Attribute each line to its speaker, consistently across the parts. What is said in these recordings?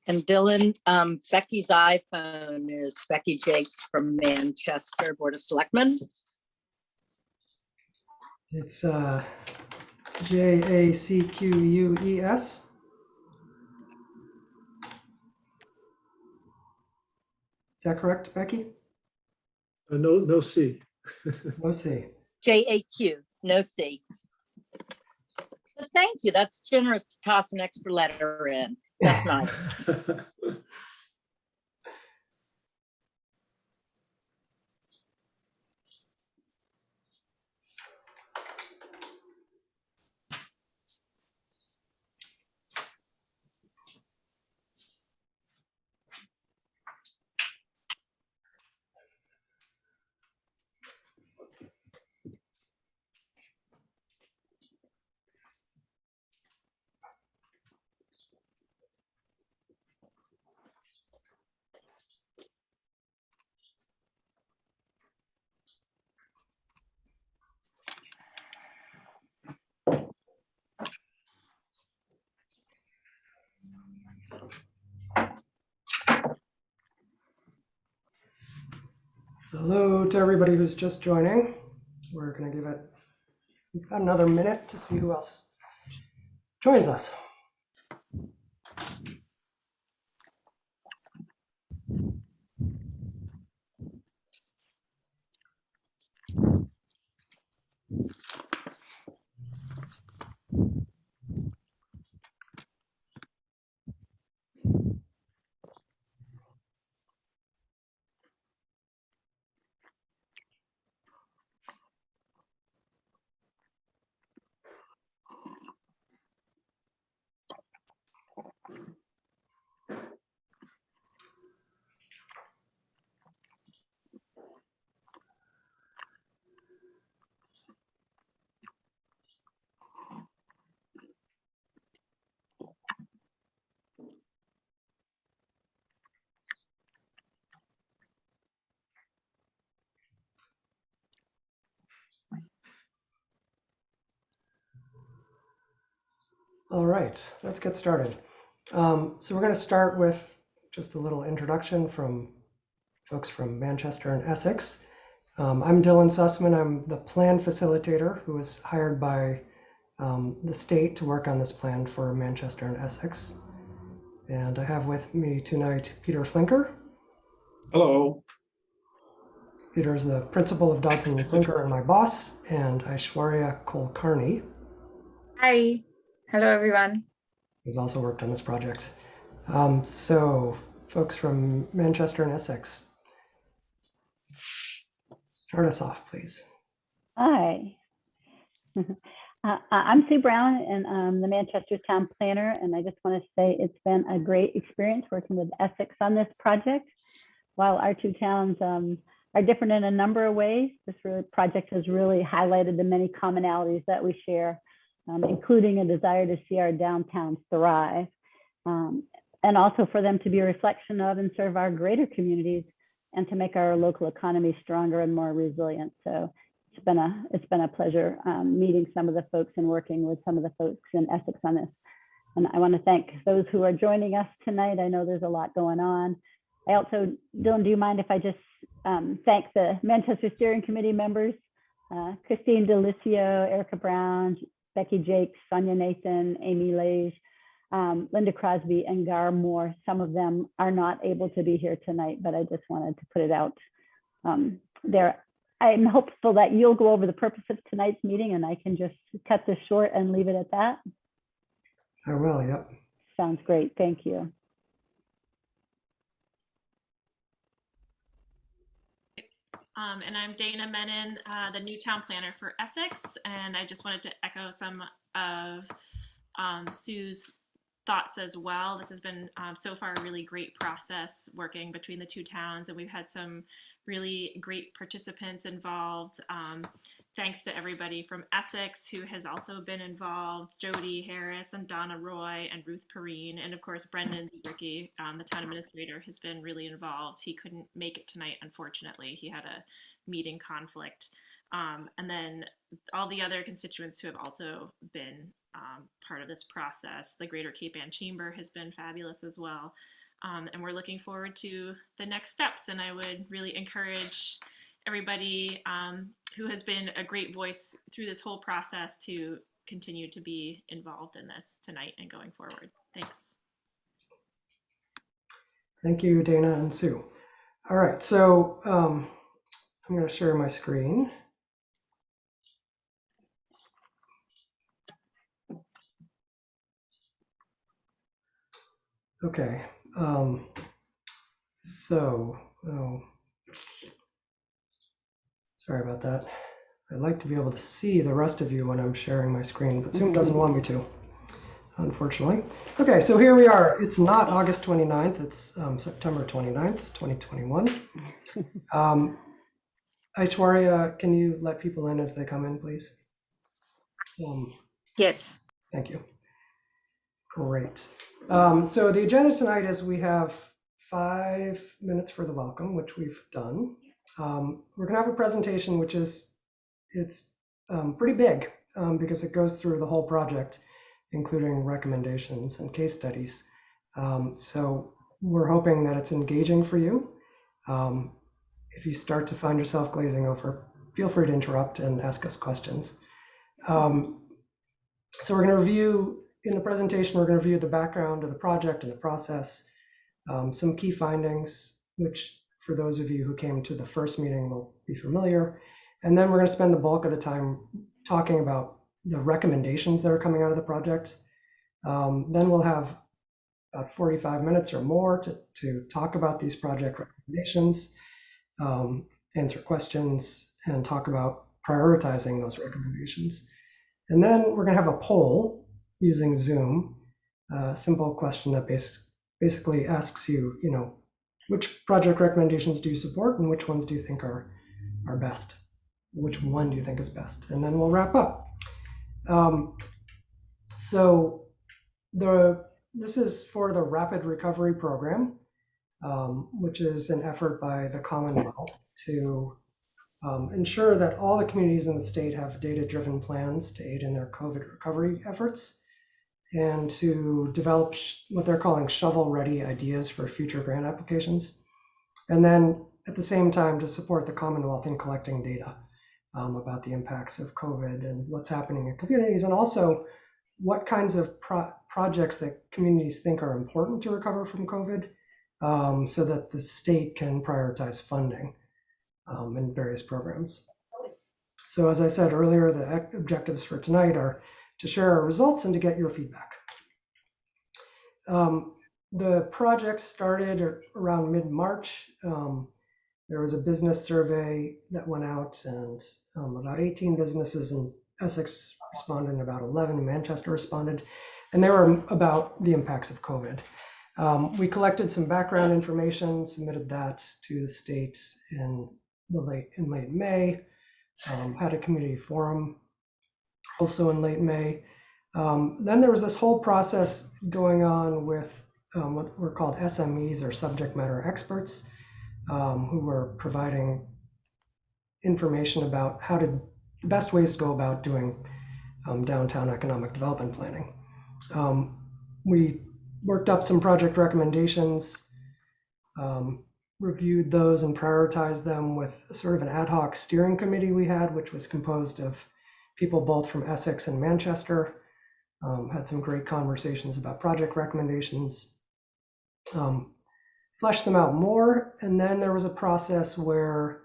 Speaker 1: And Dylan, Becky's iPhone is Becky Jakes from Manchester Board of Selectmen.
Speaker 2: It's JACQUES. Is that correct, Becky?
Speaker 3: No C.
Speaker 2: No C.
Speaker 1: JAQ, no C. But thank you. That's generous to toss an extra letter in. That's nice.
Speaker 2: Hello to everybody who's just joining. We're going to give it another minute to see who else joins us. All right, let's get started. So we're going to start with just a little introduction from folks from Manchester and Essex. I'm Dylan Sussman. I'm the plan facilitator who was hired by the state to work on this plan for Manchester and Essex. And I have with me tonight Peter Flinker.
Speaker 3: Hello.
Speaker 2: Peter is the principal of Dodson and Flinker and my boss, and Aishwarya Kulkarni.
Speaker 4: Hi. Hello, everyone.
Speaker 2: Who's also worked on this project. So, folks from Manchester and Essex, start us off, please.
Speaker 5: Hi. I'm Sue Brown, and I'm the Manchester Town Planner, and I just want to say it's been a great experience working with Essex on this project. While our two towns are different in a number of ways, this project has really highlighted the many commonalities that we share, including a desire to see our downtowns thrive, and also for them to be a reflection of and serve our greater communities and to make our local economy stronger and more resilient. So it's been a pleasure meeting some of the folks and working with some of the folks in Essex on this. And I want to thank those who are joining us tonight. I know there's a lot going on. I also, Dylan, do you mind if I just thank the Manchester Steering Committee members, Christine Delicio, Erica Brown, Becky Jakes, Sonia Nathan, Amy Lage, Linda Crosby, and Gar Moore. Some of them are not able to be here tonight, but I just wanted to put it out there. I'm hopeful that you'll go over the purpose of tonight's meeting, and I can just cut this short and leave it at that.
Speaker 2: I will, yep.
Speaker 5: Sounds great. Thank you.
Speaker 6: And I'm Dana Menon, the new town planner for Essex, and I just wanted to echo some of Sue's thoughts as well. This has been so far a really great process working between the two towns, and we've had some really great participants involved. Thanks to everybody from Essex who has also been involved, Jody Harris and Donna Roy and Ruth Perrine, and of course Brendan Ricky, the town administrator, has been really involved. He couldn't make it tonight, unfortunately. He had a meeting conflict. And then all the other constituents who have also been part of this process. The Greater Cape Ann Chamber has been fabulous as well. And we're looking forward to the next steps. And I would really encourage everybody who has been a great voice through this whole process to continue to be involved in this tonight and going forward. Thanks.
Speaker 2: Thank you, Dana and Sue. All right, so I'm going to share my screen. Okay, sorry about that. I'd like to be able to see the rest of you when I'm sharing my screen, but Zoom doesn't want me to, unfortunately. Okay, so here we are. It's not August 29th, it's September 29th, 2021. Aishwarya, can you let people in as they come in, please?
Speaker 4: Yes.
Speaker 2: Thank you. Great. So the agenda tonight is we have 5 minutes for the welcome, which we've done. We're gonna have a presentation, which is, it's pretty big because it goes through the whole project, including recommendations and case studies. So we're hoping that it's engaging for you. If you start to find yourself glazing over, feel free to interrupt and ask us questions. So we're going to review, in the presentation, we're going to review the background of the project and the process, some key findings, which for those of you who came to the first meeting will be familiar. And then we're going to spend the bulk of the time talking about the recommendations that are coming out of the project. Then we'll have about 45 minutes or more to talk about these project recommendations, answer questions, and talk about prioritizing those recommendations. And then we're going to have a poll using Zoom, a simple question that basically asks you, which project recommendations do you support and which ones do you think are best? Which one do you think is best? And then we'll wrap up. So this is for the Rapid Recovery Program, which is an effort by the Commonwealth to ensure that all the communities in the state have data-driven plans to aid in their COVID recovery efforts and to develop what they're calling shovel-ready ideas for future grant applications. And then at the same time to support the Commonwealth in collecting data about the impacts of COVID and what's happening in communities, and also what kinds of projects that communities think are important to recover from COVID, so that the state can prioritize funding in various programs. So as I said earlier, the objectives for tonight are to share our results and to get your feedback. The project started around mid-March. There was a business survey that went out, and about 18 businesses in Essex responded, and about 11 in Manchester responded, and they were about the impacts of COVID. We collected some background information, submitted that to the state in late May, had a community forum also in late May. Then there was this whole process going on with what were called SMEs, or subject matter experts, who were providing information about the best ways to go about doing downtown economic development planning. We worked up some project recommendations, reviewed those and prioritized them with sort of an ad hoc steering committee we had, which was composed of people both from Essex and Manchester. Had some great conversations about project recommendations, fleshed them out more. And then there was a process where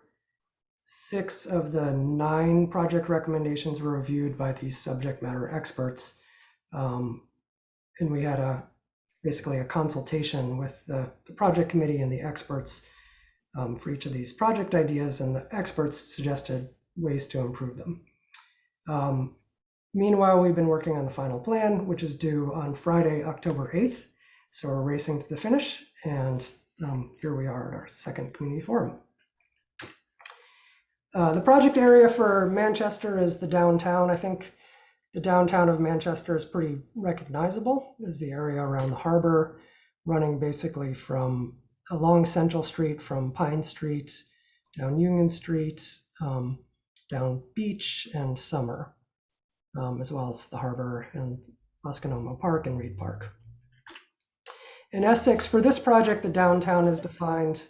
Speaker 2: 6 of the 9 project recommendations were reviewed by these subject matter experts. And we had basically a consultation with the project committee and the experts for each of these project ideas, and the experts suggested ways to improve them. Meanwhile, we've been working on the final plan, which is due on Friday, October 8th. So we're racing to the finish, and here we are at our second community forum. The project area for Manchester is the downtown. I think the downtown of Manchester is pretty recognizable as the area around the harbor, running basically from along Central Street, from Pine Street, down Union Street, down Beach and Summer, as well as the harbor and Musconomo Park and Reed Park. In Essex, for this project, the downtown is defined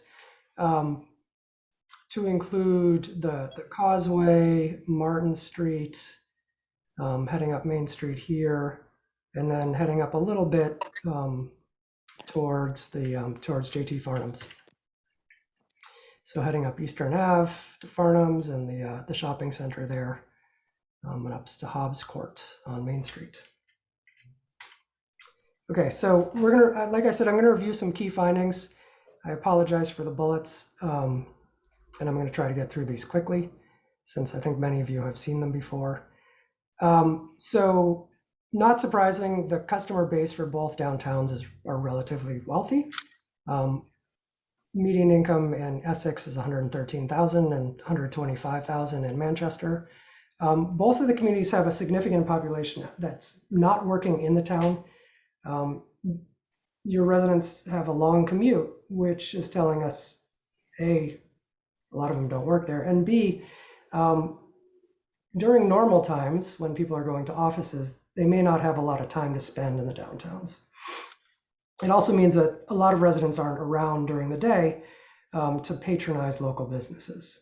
Speaker 2: to include the Causeway, Martin Street, heading up Main Street here, and then heading up a little bit towards JT Farnham's. So heading up Eastern Ave to Farnham's and the shopping center there, and up to Hobbs Court on Main Street. Okay, so we're gonna, like I said, I'm gonna review some key findings. I apologize for the bullets, and I'm gonna try to get through these quickly, since I think many of you have seen them before. So not surprising, the customer base for both downtowns are relatively wealthy. Median income in Essex is 113,000 and 125,000 in Manchester. Both of the communities have a significant population that's not working in the town. Your residents have a long commute, which is telling us, A, a lot of them don't work there, and B, during normal times when people are going to offices, they may not have a lot of time to spend in the downtowns. It also means that a lot of residents aren't around during the day to patronize local businesses.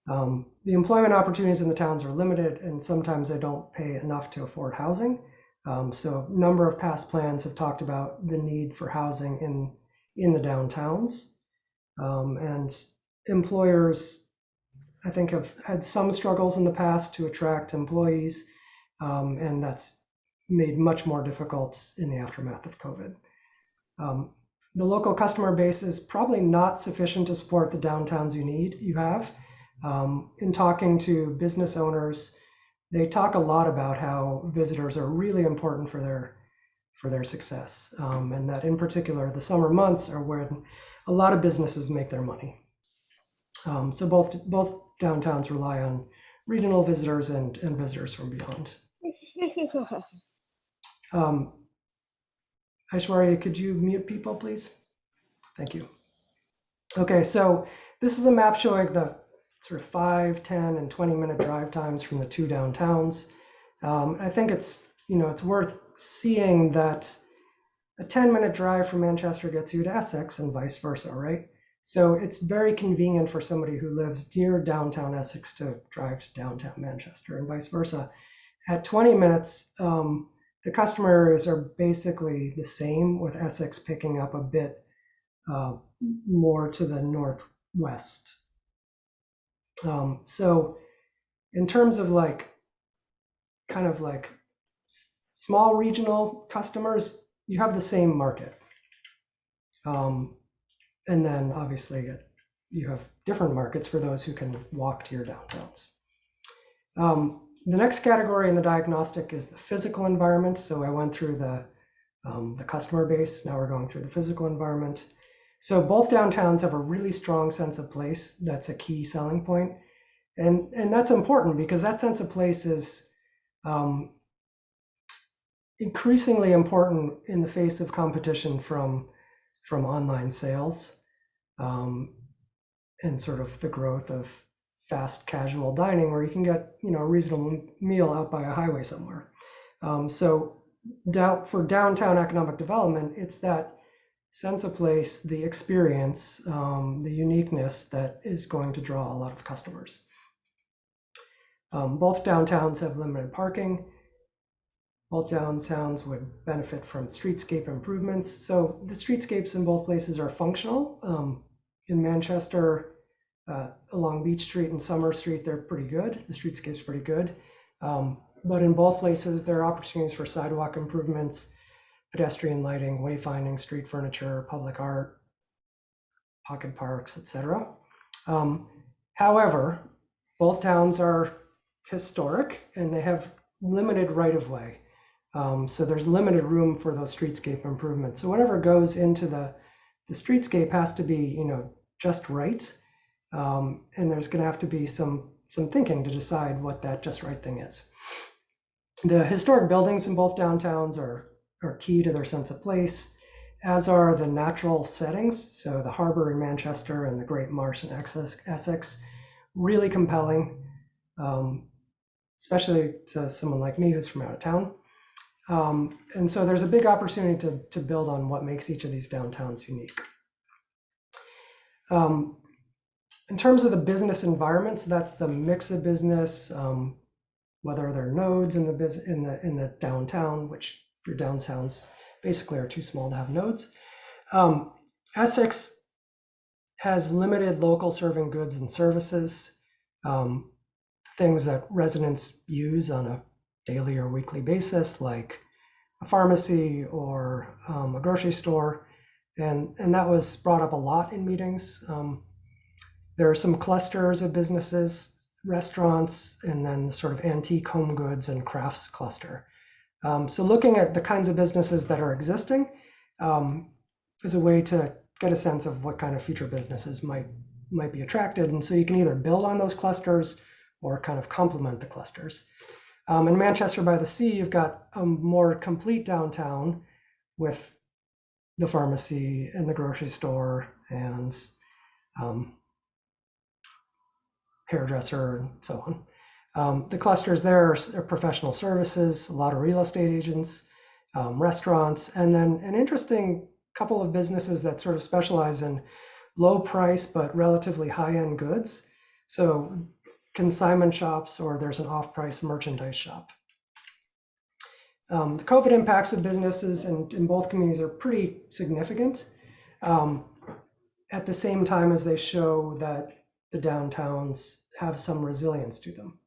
Speaker 2: The employment opportunities in the towns are limited, and sometimes they don't pay enough to afford housing. So a number of past plans have talked about the need for housing in the downtowns. And employers, I think, have had some struggles in the past to attract employees, and that's made much more difficult in the aftermath of COVID. The local customer base is probably not sufficient to support the downtowns you have. In talking to business owners, they talk a lot about how visitors are really important for their success, and that in particular the summer months are when a lot of businesses make their money. So both downtowns rely on regional visitors and visitors from beyond. Aishwarya, could you mute people, please? Thank you. Okay, so this is a map showing the sort of 5, 10, and 20-minute drive times from the two downtowns. I think it's worth seeing that a 10-minute drive from Manchester gets you to Essex and vice versa, right? So it's very convenient for somebody who lives near downtown Essex to drive to downtown Manchester and vice versa. At 20 minutes, the customer areas are basically the same, with Essex picking up a bit more to the northwest. So in terms of kind of small regional customers, you have the same market. And then obviously you have different markets for those who can walk to your downtowns. The next category in the diagnostic is the physical environment. So I went through the customer base. Now we're going through the physical environment. So both downtowns have a really strong sense of place. That's a key selling point. And that's important because that sense of place is increasingly important in the face of competition from online sales and sort of the growth of fast casual dining, where you can get a reasonable meal out by a highway somewhere. So for downtown economic development, it's that sense of place, the experience, the uniqueness that is going to draw a lot of customers. Both downtowns have limited parking. Both downtowns would benefit from streetscape improvements. So the streetscapes in both places are functional. In Manchester, along Beach Street and Summer Street, they're pretty good. The streetscape's pretty good. But in both places, there are opportunities for sidewalk improvements, pedestrian lighting, wayfinding, street furniture, public art, pocket parks, etc. However, both towns are historic and they have limited right-of-way. So there's limited room for those streetscape improvements. So whatever goes into the streetscape has to be, just right. And there's going to have to be some thinking to decide what that just right thing is. The historic buildings in both downtowns are key to their sense of place, as are the natural settings. So the harbor in Manchester and the Great Marsh in Essex, really compelling. especially to someone like me who's from out of town. And so there's a big opportunity to build on what makes each of these downtowns unique. In terms of the business environment, so that's the mix of business, whether there are nodes in the downtown, which your downtowns basically are too small to have nodes. Essex has limited local serving goods and services, things that residents use on a daily or weekly basis, like a pharmacy or a grocery store. And that was brought up a lot in meetings. There are some clusters of businesses, restaurants, and then sort of antique home goods and crafts cluster. So looking at the kinds of businesses that are existing is a way to get a sense of what kind of future businesses might be attracted. And so you can either build on those clusters or kind of complement the clusters. In Manchester by the Sea, you've got a more complete downtown with the pharmacy and the grocery store and hairdresser and so on. The clusters there are professional services, a lot of real estate agents, restaurants, and then an interesting couple of businesses that sort of specialize in low price but relatively high-end goods. So consignment shops, or there's an off-price merchandise shop. The COVID impacts of businesses in both communities are pretty significant, at the same time as they show that the downtowns have some resilience to them.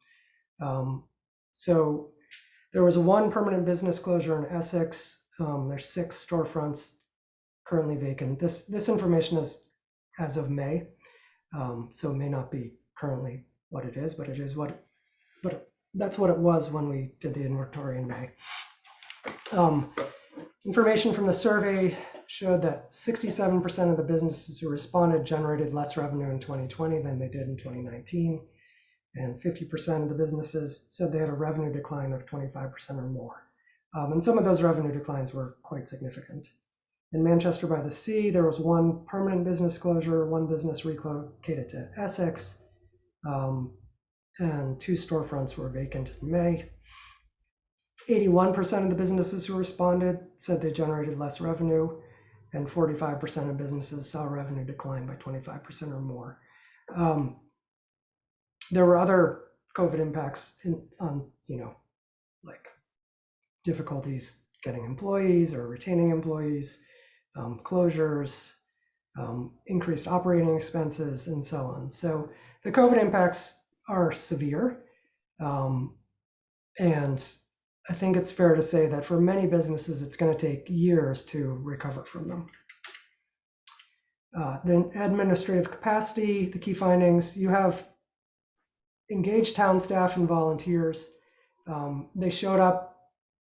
Speaker 2: So there was one permanent business closure in Essex. There's 6 storefronts currently vacant. This information is as of May, so it may not be currently what it is, but that's what it was when we did the inventory in May. Information from the survey showed that 67% of the businesses who responded generated less revenue in 2020 than they did in 2019. And 50% of the businesses said they had a revenue decline of 25% or more. And some of those revenue declines were quite significant. In Manchester by the Sea, there was one permanent business closure, one business relocated to Essex, and 2 storefronts were vacant in May. 81% of the businesses who responded said they generated less revenue, and 45% of businesses saw revenue decline by 25% or more. There were other COVID impacts on, like difficulties getting employees or retaining employees, closures, increased operating expenses, and so on. So the COVID impacts are severe, and I think it's fair to say that for many businesses, it's going to take years to recover from them. Then administrative capacity, the key findings, you have engaged town staff and volunteers. They showed up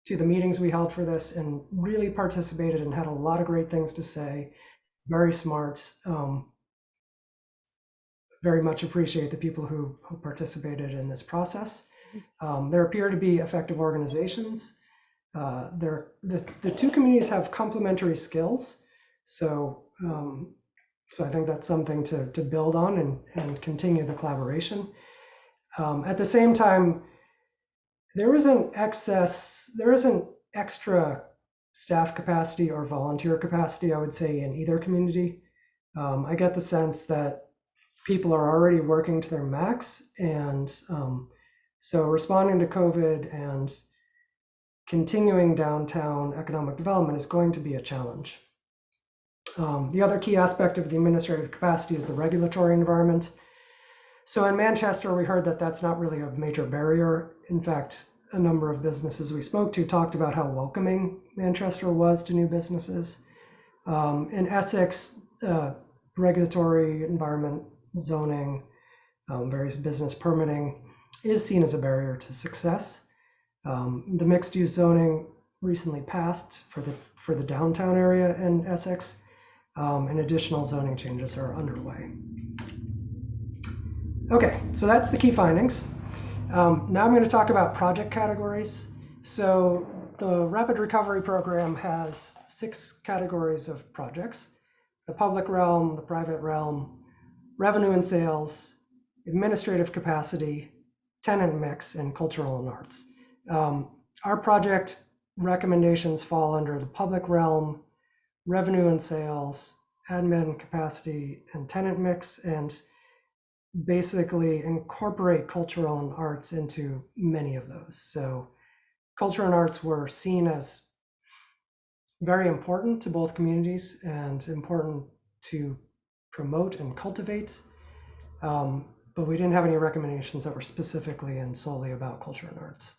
Speaker 2: to the meetings we held for this and really participated and had a lot of great things to say. Very smart. Very much appreciate the people who participated in this process. There appear to be effective organizations. The 2 communities have complementary skills. So I think that's something to build on and continue the collaboration. At the same time, there isn't extra staff capacity or volunteer capacity, I would say, in either community. I get the sense that people are already working to their max, and so responding to COVID and continuing downtown economic development is going to be a challenge. The other key aspect of the administrative capacity is the regulatory environment. So in Manchester, we heard that that's not really a major barrier. In fact, a number of businesses we spoke to talked about how welcoming Manchester was to new businesses. In Essex, regulatory environment, zoning, various business permitting is seen as a barrier to success. The mixed-use zoning recently passed for the downtown area in Essex, and additional zoning changes are underway. Okay, so that's the key findings. Now I'm going to talk about project categories. So the Rapid Recovery Program has 6 categories of projects: the public realm, the private realm, revenue and sales, administrative capacity, tenant mix in cultural and arts. Our project recommendations fall under the public realm, revenue and sales, admin capacity, and tenant mix, and basically incorporate cultural and arts into many of those. So culture and arts were seen as very important to both communities and important to promote and cultivate. But we didn't have any recommendations that were specifically and solely about culture and arts.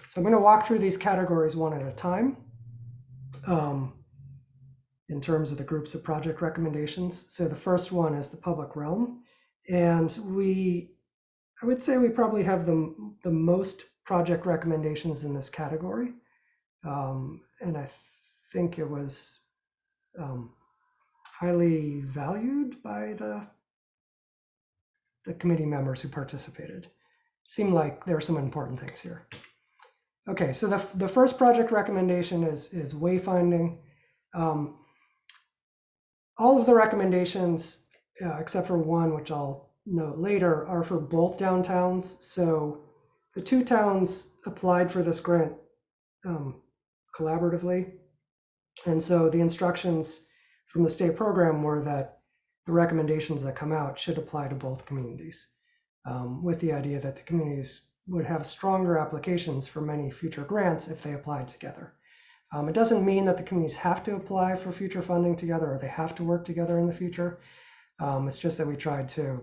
Speaker 2: So I'm going to walk through these categories one at a time in terms of the groups of project recommendations. So the first one is the public realm. And I would say we probably have the most project recommendations in this category. And I think it was highly valued by the committee members who participated. Seemed like there are some important things here. Okay, so the first project recommendation is wayfinding. All of the recommendations, except for one, which I'll note later, are for both downtowns. So the two towns applied for this grant collaboratively. And so the instructions from the state program were that the recommendations that come out should apply to both communities, with the idea that the communities would have stronger applications for many future grants if they applied together. It doesn't mean that the communities have to apply for future funding together or they have to work together in the future. It's just that we tried to,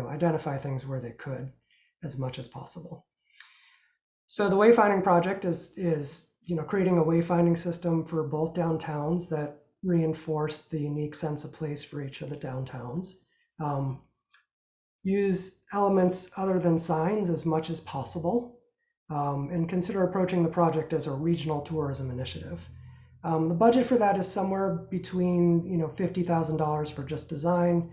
Speaker 2: identify things where they could as much as possible. So the wayfinding project is creating a wayfinding system for both downtowns that reinforce the unique sense of place for each of the downtowns. Use elements other than signs as much as possible, and consider approaching the project as a regional tourism initiative. The budget for that is somewhere between $50,000 for just design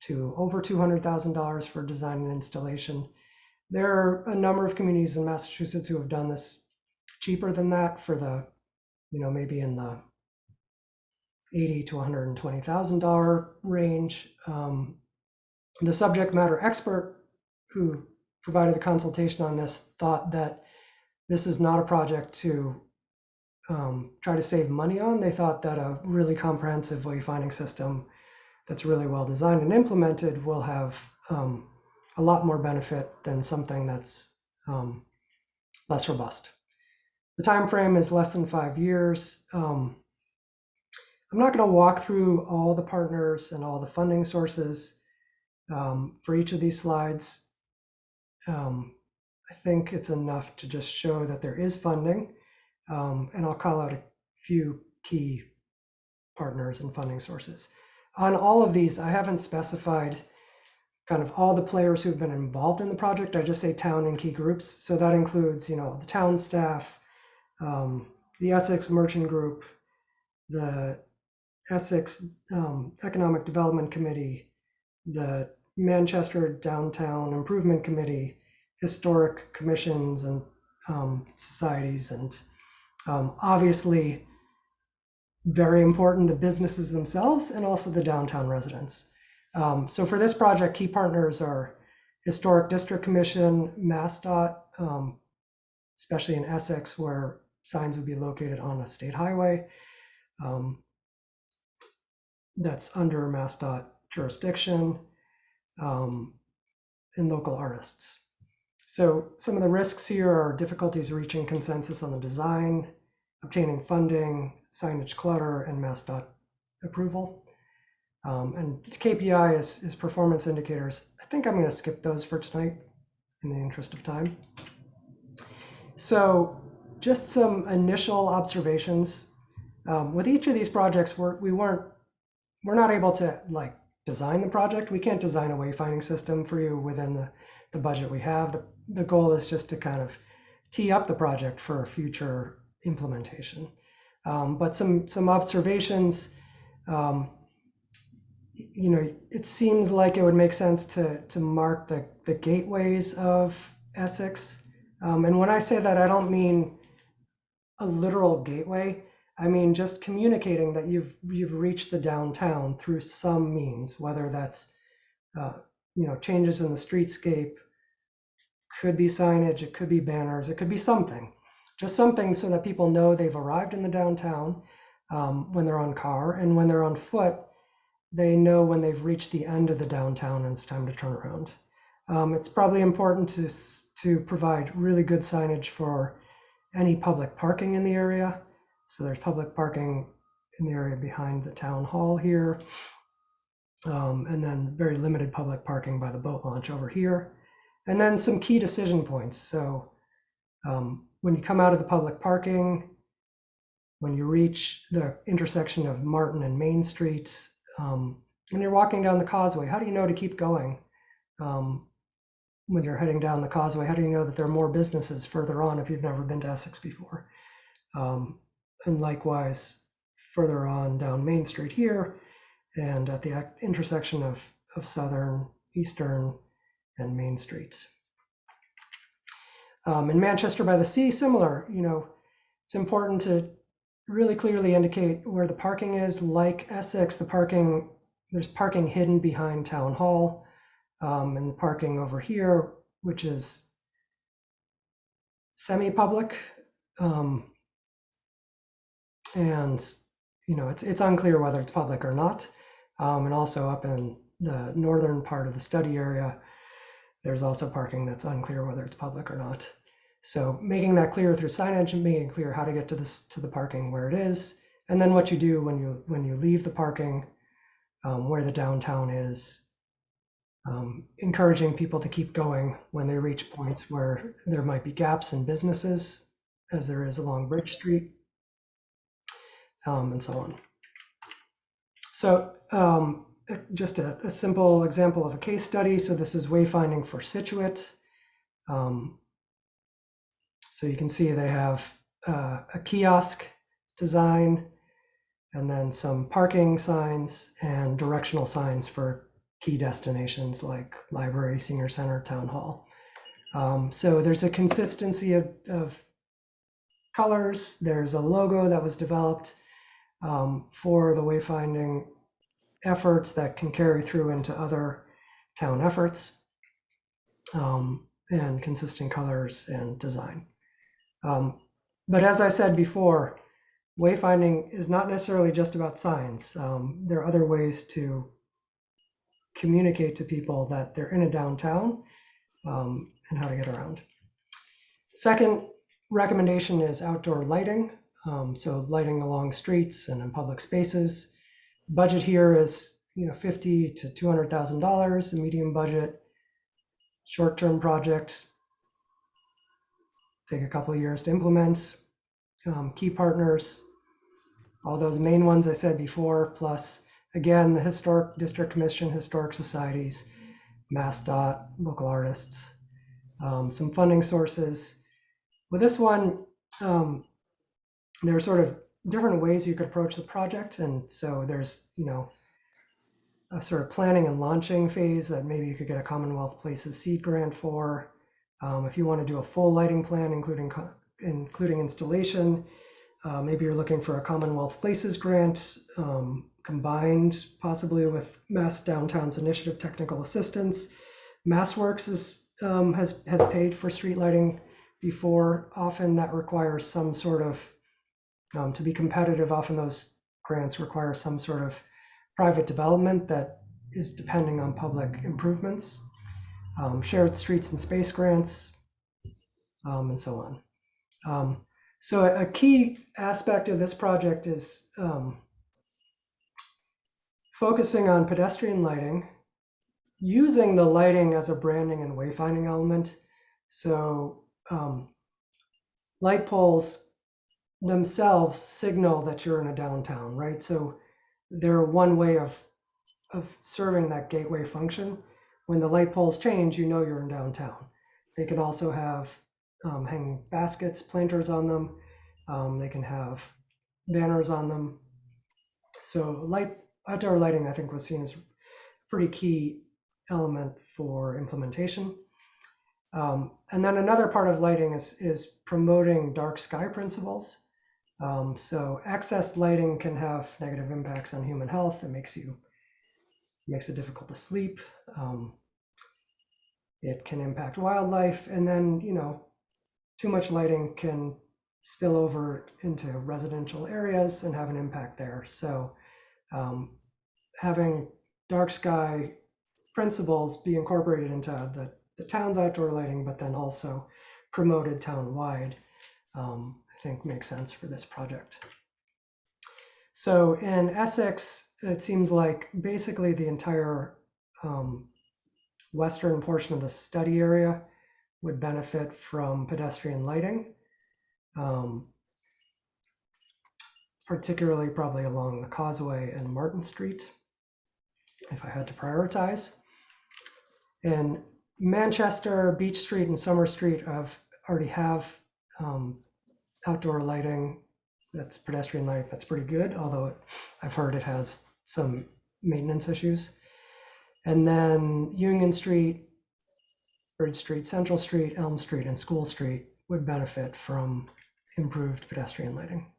Speaker 2: to over $200,000 for design and installation. There are a number of communities in Massachusetts who have done this cheaper than that for the, maybe in the $80,000 to $120,000 range. The subject matter expert who provided the consultation on this thought that this is not a project to try to save money on. They thought that a really comprehensive wayfinding system that's really well designed and implemented will have a lot more benefit than something that's less robust. The time frame is less than 5 years. I'm not going to walk through all the partners and all the funding sources for each of these slides. I think it's enough to just show that there is funding, and I'll call out a few key partners and funding sources. On all of these, I haven't specified kind of all the players who've been involved in the project. I just say town and key groups. So that includes, the town staff, the Essex Merchant Group, the Essex Economic Development Committee, the Manchester Downtown Improvement Committee, historic commissions and societies, and obviously very important, the businesses themselves and also the downtown residents. So for this project, key partners are Historic District Commission, MassDOT, especially in Essex where signs would be located on a state highway that's under MassDOT jurisdiction, and local artists. So some of the risks here are difficulties reaching consensus on the design, obtaining funding, signage clutter, and MassDOT approval. And KPI is performance indicators. I think I'm going to skip those for tonight in the interest of time. So just some initial observations. With each of these projects, we're not able to design the project. We can't design a wayfinding system for you within the budget we have. The goal is just to kind of tee up the project for future implementation. But some observations, it seems like it would make sense to mark the gateways of Essex. And when I say that, I don't mean a literal gateway. I mean just communicating that you've reached the downtown through some means, whether that's changes in the streetscape, could be signage, it could be banners, it could be something. Just something so that people know they've arrived in the downtown when they're on car, and when they're on foot, they know when they've reached the end of the downtown and it's time to turn around. It's probably important to provide really good signage for any public parking in the area. So there's public parking in the area behind the town hall here, and then very limited public parking by the boat launch over here. And then some key decision points. So when you come out of the public parking, when you reach the intersection of Martin and Main Street, when you're walking down the causeway, how do you know to keep going? When you're heading down the causeway, how do you know that there are more businesses further on if you've never been to Essex before? And likewise, further on down Main Street here, and at the intersection of Southern, Eastern, and Main Street. In Manchester by the Sea, similar, it's important to really clearly indicate where the parking is. Like Essex, there's parking hidden behind Town Hall, and the parking over here, which is semi-public, and it's unclear whether it's public or not. And also up in the northern part of the study area, there's also parking that's unclear whether it's public or not. So making that clear through signage and making clear how to get to the parking where it is, and then what you do when you leave the parking, where the downtown is, encouraging people to keep going when they reach points where there might be gaps in businesses, as there is along Bridge Street, and so on. So just a simple example of a case study. So this is Wayfinding for Scituate. So you can see they have a kiosk design, and then some parking signs and directional signs for key destinations like library, senior center, town hall. So there's a consistency of colors. There's a logo that was developed for the wayfinding efforts that can carry through into other town efforts, and consistent colors and design. But as I said before, wayfinding is not necessarily just about signs. There are other ways to communicate to people that they're in a downtown, and how to get around. Second recommendation is outdoor lighting. So lighting along streets and in public spaces. Budget here is $50,000 to $200,000, a medium budget, short-term project, take a couple of years to implement. Key partners, all those main ones I said before, plus again the Historic District Commission, historic societies, MassDOT, local artists, some funding sources. With this one, there are sort of different ways you could approach the project, and so there's a sort of planning and launching phase that maybe you could get a Commonwealth Places seed grant for. If you want to do a full lighting plan, including installation, maybe you're looking for a Commonwealth Places grant, combined possibly with Mass Downtowns Initiative technical assistance. MassWorks has paid for street lighting before. Often that requires some sort of, to be competitive, often those grants require some sort of private development that is depending on public improvements. Shared streets and space grants, and so on. So a key aspect of this project is focusing on pedestrian lighting, using the lighting as a branding and wayfinding element. So light poles themselves signal that you're in a downtown, right? So they're one way of serving that gateway function. When the light poles change, you're in downtown. They can also have hanging baskets, planters on them. They can have banners on them. So outdoor lighting, I think, was seen as a pretty key element for implementation. And then another part of lighting is promoting dark sky principles. So excess lighting can have negative impacts on human health. It makes it difficult to sleep. it can impact wildlife, and then, too much lighting can spill over into residential areas and have an impact there. So having dark sky principles be incorporated into the town's outdoor lighting, but then also promoted town-wide, I think makes sense for this project. So in Essex, it seems like basically the entire western portion of the study area would benefit from pedestrian lighting, particularly probably along the Causeway and Martin Street, if I had to prioritize. In Manchester, Beach Street and Summer Street already have outdoor lighting that's pedestrian lighting that's pretty good, although I've heard it has some maintenance issues. And then Union Street, Bridge Street, Central Street, Elm Street, and School Street would benefit from improved pedestrian lighting.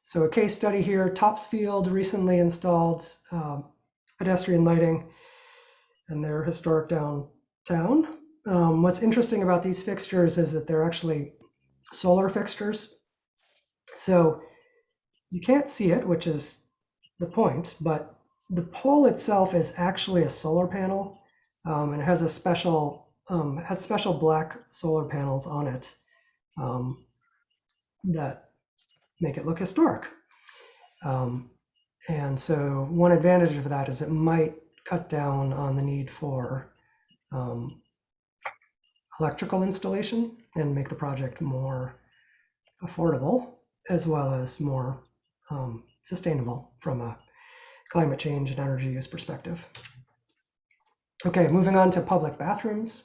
Speaker 2: So a case study here, Topsfield recently installed pedestrian lighting in their historic downtown. What's interesting about these fixtures is that they're actually solar fixtures. So you can't see it, which is the point, but the pole itself is actually a solar panel, and it has a special black solar panels on it that make it look historic. And so one advantage of that is it might cut down on the need for electrical installation and make the project more affordable, as well as more sustainable from a climate change and energy use perspective. Okay, moving on to public bathrooms.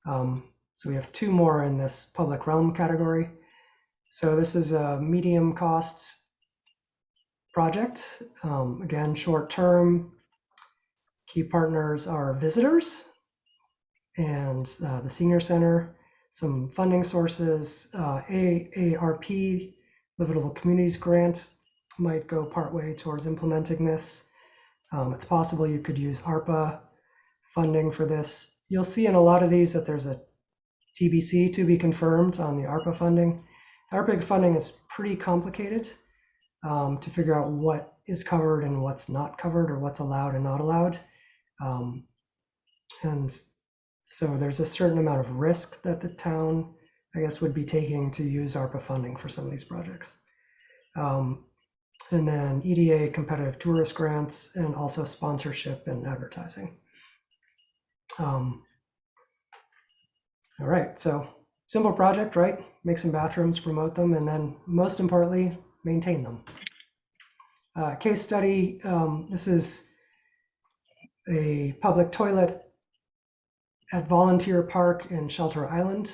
Speaker 2: So we have two more in this public realm category. So this is a medium cost project. Again, short term. Key partners are visitors and the senior center, some funding sources, AARP, Livable Communities Grant might go partway towards implementing this. It's possible you could use ARPA funding for this. You'll see in a lot of these that there's a TBC, to be confirmed, on the ARPA funding. The ARPA funding is pretty complicated to figure out what is covered and what's not covered, or what's allowed and not allowed. And so there's a certain amount of risk that the town, I guess, would be taking to use ARPA funding for some of these projects. And then EDA competitive tourist grants, and also sponsorship and advertising. All right, so simple project, right? Make some bathrooms, promote them, and then most importantly, maintain them. Case study, this is a public toilet at Volunteer Park in Shelter Island.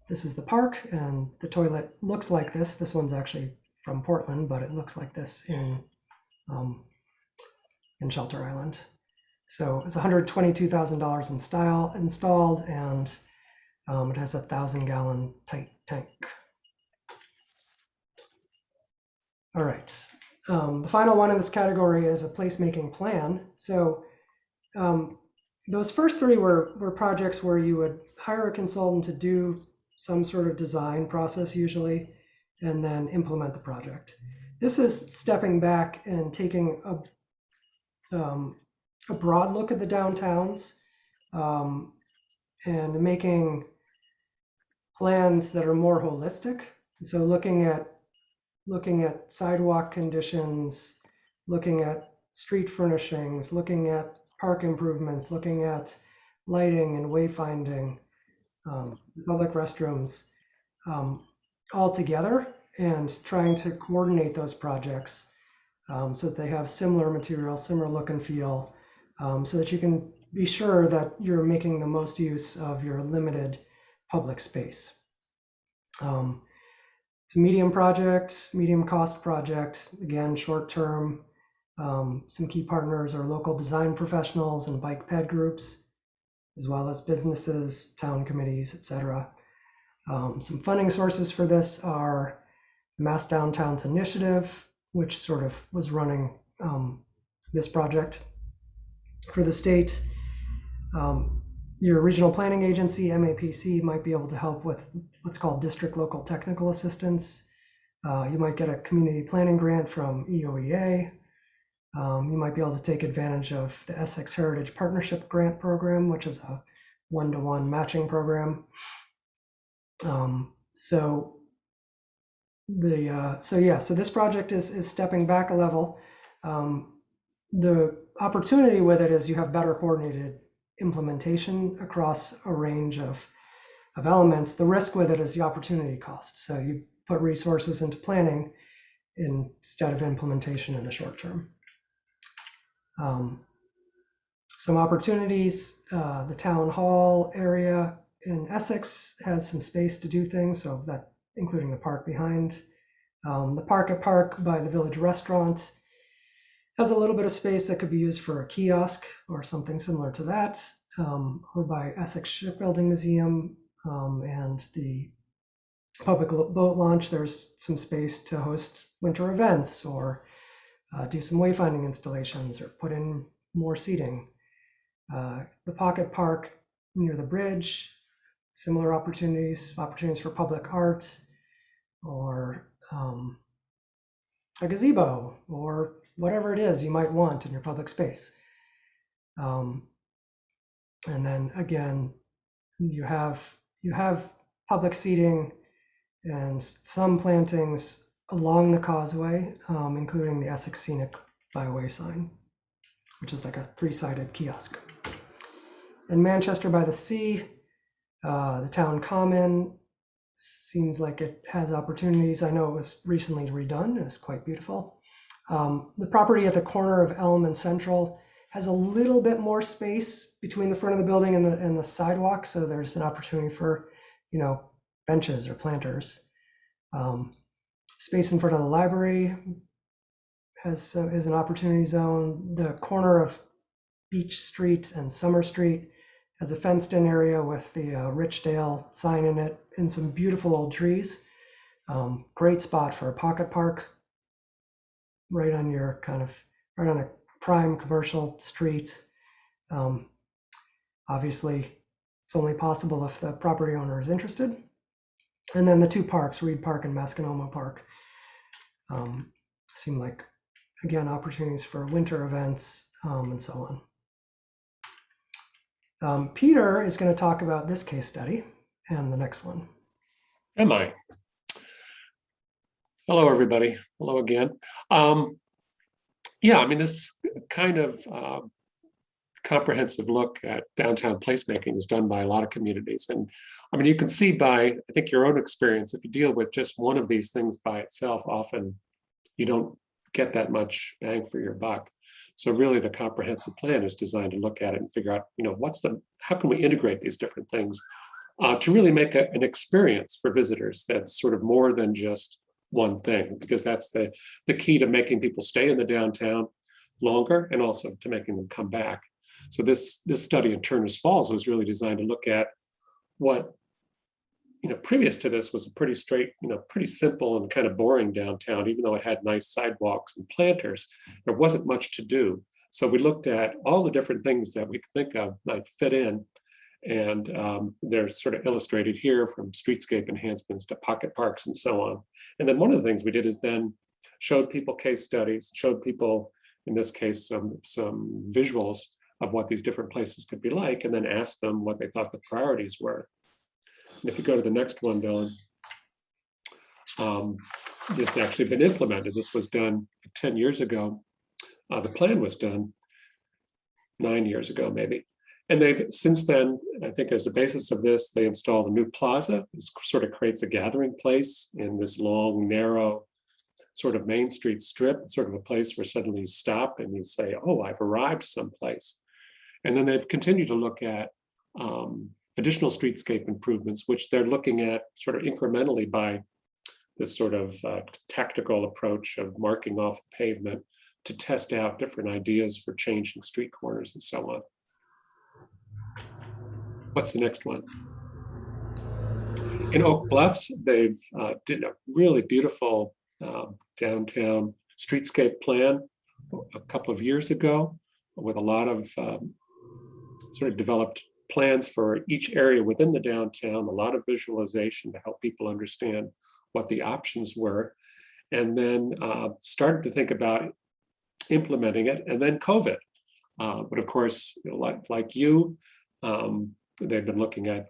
Speaker 2: This is the park, and the toilet looks like this. This one's actually from Portland, but it looks like this in Shelter Island. So it's $122,000 installed, and it has a 1,000-gallon tank. All right. The final one in this category is a placemaking plan. So those first three were projects where you would hire a consultant to do some sort of design process usually, and then implement the project. This is stepping back and taking a broad look at the downtowns and making plans that are more holistic. So looking at sidewalk conditions, looking at street furnishings, looking at park improvements, looking at lighting and wayfinding, public restrooms, all together, and trying to coordinate those projects so that they have similar material, similar look and feel, so that you can be sure that you're making the most use of your limited public space. It's a medium cost project, again, short term. Some key partners are local design professionals and bike ped groups, as well as businesses, town committees, etc. Some funding sources for this are the Mass Downtowns Initiative, which sort of was running this project for the state. Your regional planning agency, MAPC, might be able to help with what's called district local technical assistance. You might get a community planning grant from EOEA. You might be able to take advantage of the Essex Heritage Partnership Grant Program, which is a one-to-one matching program. So this project is stepping back a level. The opportunity with it is you have better coordinated implementation across a range of elements. The risk with it is the opportunity cost. So you put resources into planning instead of implementation in the short term. Some opportunities, the town hall area in Essex has some space to do things, so that including the park behind. The Park at Park by the Village Restaurant has a little bit of space that could be used for a kiosk or something similar to that, or by Essex Shipbuilding Museum and the public boat launch. There's some space to host winter events or do some wayfinding installations or put in more seating. The Pocket Park near the bridge, similar opportunities for public art or a gazebo or whatever it is you might want in your public space. And then again, you have public seating and some plantings along the causeway, including the Essex Scenic Byway sign, which is like a 3-sided kiosk. In Manchester by the Sea, the town common seems like it has opportunities. I know it was recently redone. It's quite beautiful. The property at the corner of Elm and Central has a little bit more space between the front of the building and the sidewalk, so there's an opportunity for, benches or planters. Space in front of the library is an opportunity zone. The corner of Beach Street and Summer Street has a fenced-in area with the Richdale sign in it and some beautiful old trees. Great spot for a pocket park, right on a prime commercial street. Obviously, it's only possible if the property owner is interested. And then the 2 parks, Reed Park and Masconomo Park, seem like, again, opportunities for winter events and so on. Peter is going to talk about this case study and the next one.
Speaker 3: Am I? Hello, everybody. Hello again. This kind of comprehensive look at downtown placemaking is done by a lot of communities. And you can see by, I think, your own experience, if you deal with just one of these things by itself, often you don't get that much bang for your buck. So really the comprehensive plan is designed to look at it and figure out, how can we integrate these different things to really make an experience for visitors that's sort of more than just one thing, because that's the key to making people stay in the downtown longer and also to making them come back. So this study in Turner's Falls was really designed to look at what, previous to this was a pretty straight, pretty simple and kind of boring downtown, even though it had nice sidewalks and planters, there wasn't much to do. So we looked at all the different things that we could think of might fit in. And they're sort of illustrated here, from streetscape enhancements to pocket parks and so on. And then one of the things we did is then showed people case studies, showed people, in this case, some visuals of what these different places could be like, and then asked them what they thought the priorities were. And if you go to the next one, Dylan, this has actually been implemented. This was done 10 years ago. The plan was done 9 years ago, maybe. And they've since then, I think as the basis of this, they installed a new plaza. This sort of creates a gathering place in this long, narrow sort of Main Street strip. It's sort of a place where suddenly you stop and you say, oh, I've arrived someplace. And then they've continued to look at additional streetscape improvements, which they're looking at sort of incrementally by this sort of tactical approach of marking off the pavement to test out different ideas for changing street corners and so on. What's the next one? In Oak Bluffs, they've did a really beautiful downtown streetscape plan a couple of years ago with a lot of sort of developed plans for each area within the downtown, a lot of visualization to help people understand what the options were, and then started to think about implementing it, and then COVID. But of course, like you, they've been looking at,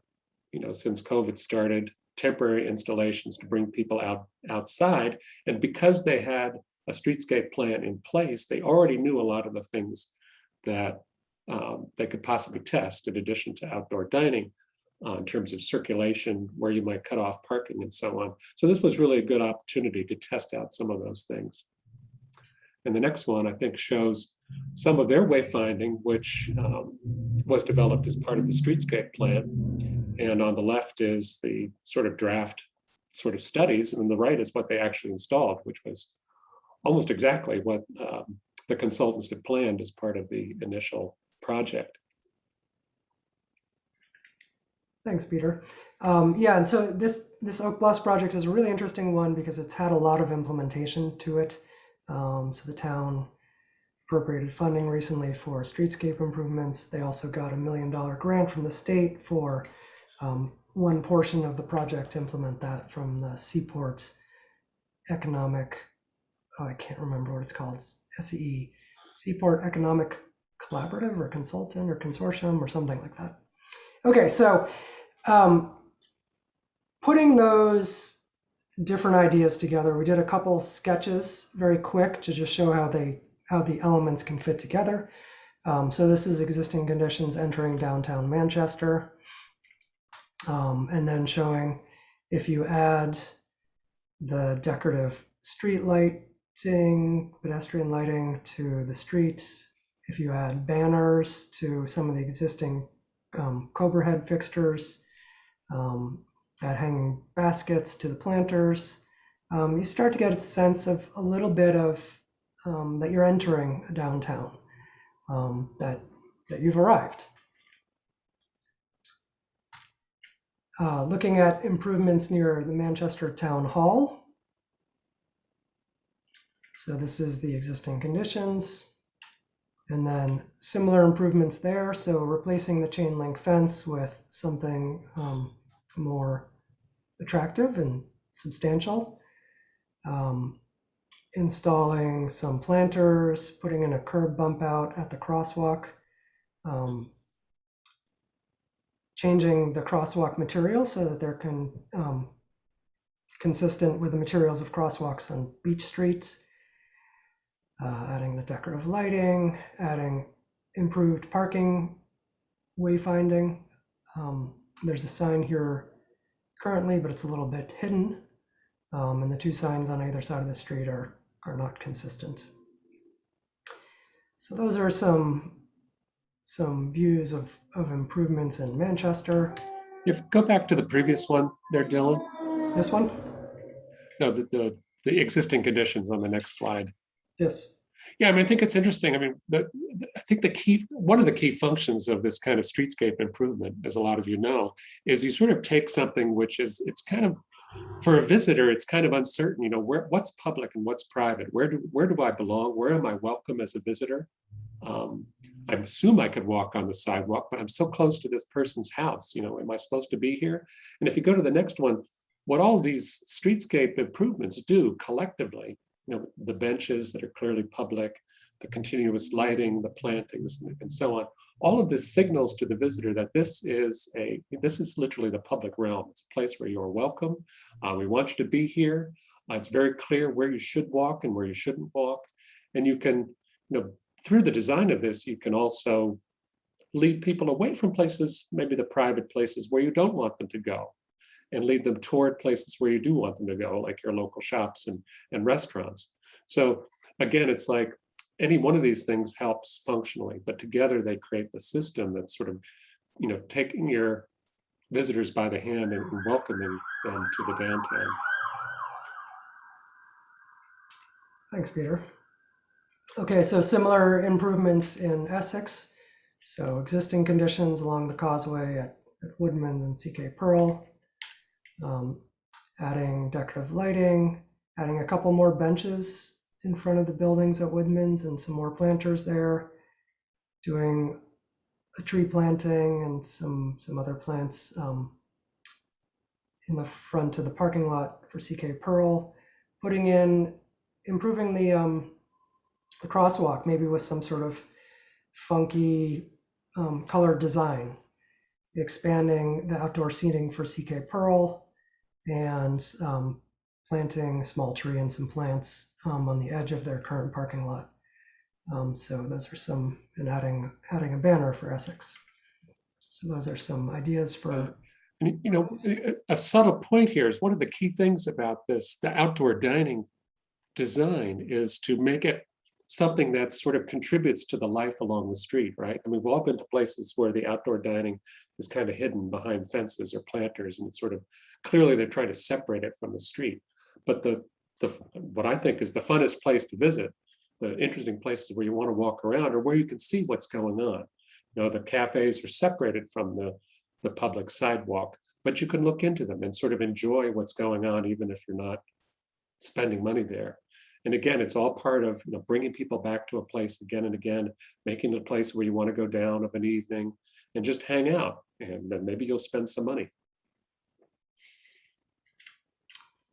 Speaker 3: since COVID started, temporary installations to bring people outside. And because they had a streetscape plan in place, they already knew a lot of the things that they could possibly test in addition to outdoor dining in terms of circulation, where you might cut off parking and so on. So this was really a good opportunity to test out some of those things. And the next one, I think, shows some of their wayfinding, which was developed as part of the streetscape plan. And on the left is the sort of draft sort of studies, and on the right is what they actually installed, which was almost exactly what the consultants had planned as part of the initial project.
Speaker 2: Thanks, Peter. Yeah, and so this Oak Bluffs project is a really interesting one because it's had a lot of implementation to it. So the town appropriated funding recently for streetscape improvements. They also got $1 million grant from the state for one portion of the project to implement that from the Seaport Economic, I can't remember what it's called, SEE, Seaport Economic Collaborative or Consultant or Consortium or something like that. Okay, so putting those different ideas together, we did a couple sketches very quick to just show how the elements can fit together. So this is existing conditions entering downtown Manchester, and then showing if you add the decorative street lighting, pedestrian lighting to the streets, if you add banners to some of the existing Cobra head fixtures, add hanging baskets to the planters, you start to get a sense of a little bit of that you're entering a downtown, that you've arrived. Looking at improvements near the Manchester Town Hall. So this is the existing conditions. And then similar improvements there. So replacing the chain link fence with something more attractive and substantial. Installing some planters, putting in a curb bump out at the crosswalk. Changing the crosswalk material so that they're consistent with the materials of crosswalks on Beach Street. Adding the decorative lighting, adding improved parking, wayfinding. There's a sign here currently, but it's a little bit hidden. And the two signs on either side of the street are not consistent. So those are some views of improvements in Manchester.
Speaker 3: If go back to the previous one there, Dylan.
Speaker 2: This one?
Speaker 3: No, the existing conditions on the next slide.
Speaker 2: Yes.
Speaker 3: Yeah, I mean, I think it's interesting. I mean, I think one of the key functions of this kind of streetscape improvement, as a lot of you know, is you sort of take something which is, it's kind of, for a visitor, it's kind of uncertain, what's public and what's private? Where do I belong? Where am I welcome as a visitor? I assume I could walk on the sidewalk, but I'm so close to this person's house, am I supposed to be here? And if you go to the next one, what all these streetscape improvements do collectively, the benches that are clearly public, the continuous lighting, the plantings, and so on, all of this signals to the visitor that this is literally the public realm. It's a place where you are welcome. We want you to be here. It's very clear where you should walk and where you shouldn't walk. And you can, through the design of this, you can also lead people away from places, maybe the private places where you don't want them to go, and lead them toward places where you do want them to go, like your local shops and restaurants. So again, it's like any one of these things helps functionally, but together they create the system that's sort of, taking your visitors by the hand and welcoming them to the downtown.
Speaker 2: Thanks, Peter. Okay, so similar improvements in Essex. So existing conditions along the causeway at Woodman's and CK Pearl. Adding decorative lighting, adding a couple more benches in front of the buildings at Woodman's and some more planters there. Doing a tree planting and some other plants in the front of the parking lot for CK Pearl, improving the crosswalk, maybe with some sort of funky colored design, expanding the outdoor seating for CK Pearl, and planting a small tree and some plants on the edge of their current parking lot. So those are some, and adding a banner for Essex. So those are some ideas for.
Speaker 3: And, you know, a subtle point here is one of the key things about this, the outdoor dining design, is to make it something that sort of contributes to the life along the street, right? I mean, we've all been to places where the outdoor dining is kind of hidden behind fences or planters, and it's sort of clearly they're trying to separate it from the street. But what I think is the funnest place to visit, the interesting places where you want to walk around or where you can see what's going on. You know, the cafes are separated from the public sidewalk, but you can look into them and sort of enjoy what's going on, even if you're not spending money there. And again, it's all part of, you know, bringing people back to a place again and again, making it a place where you want to go down of an evening and just hang out, and then maybe you'll spend some money.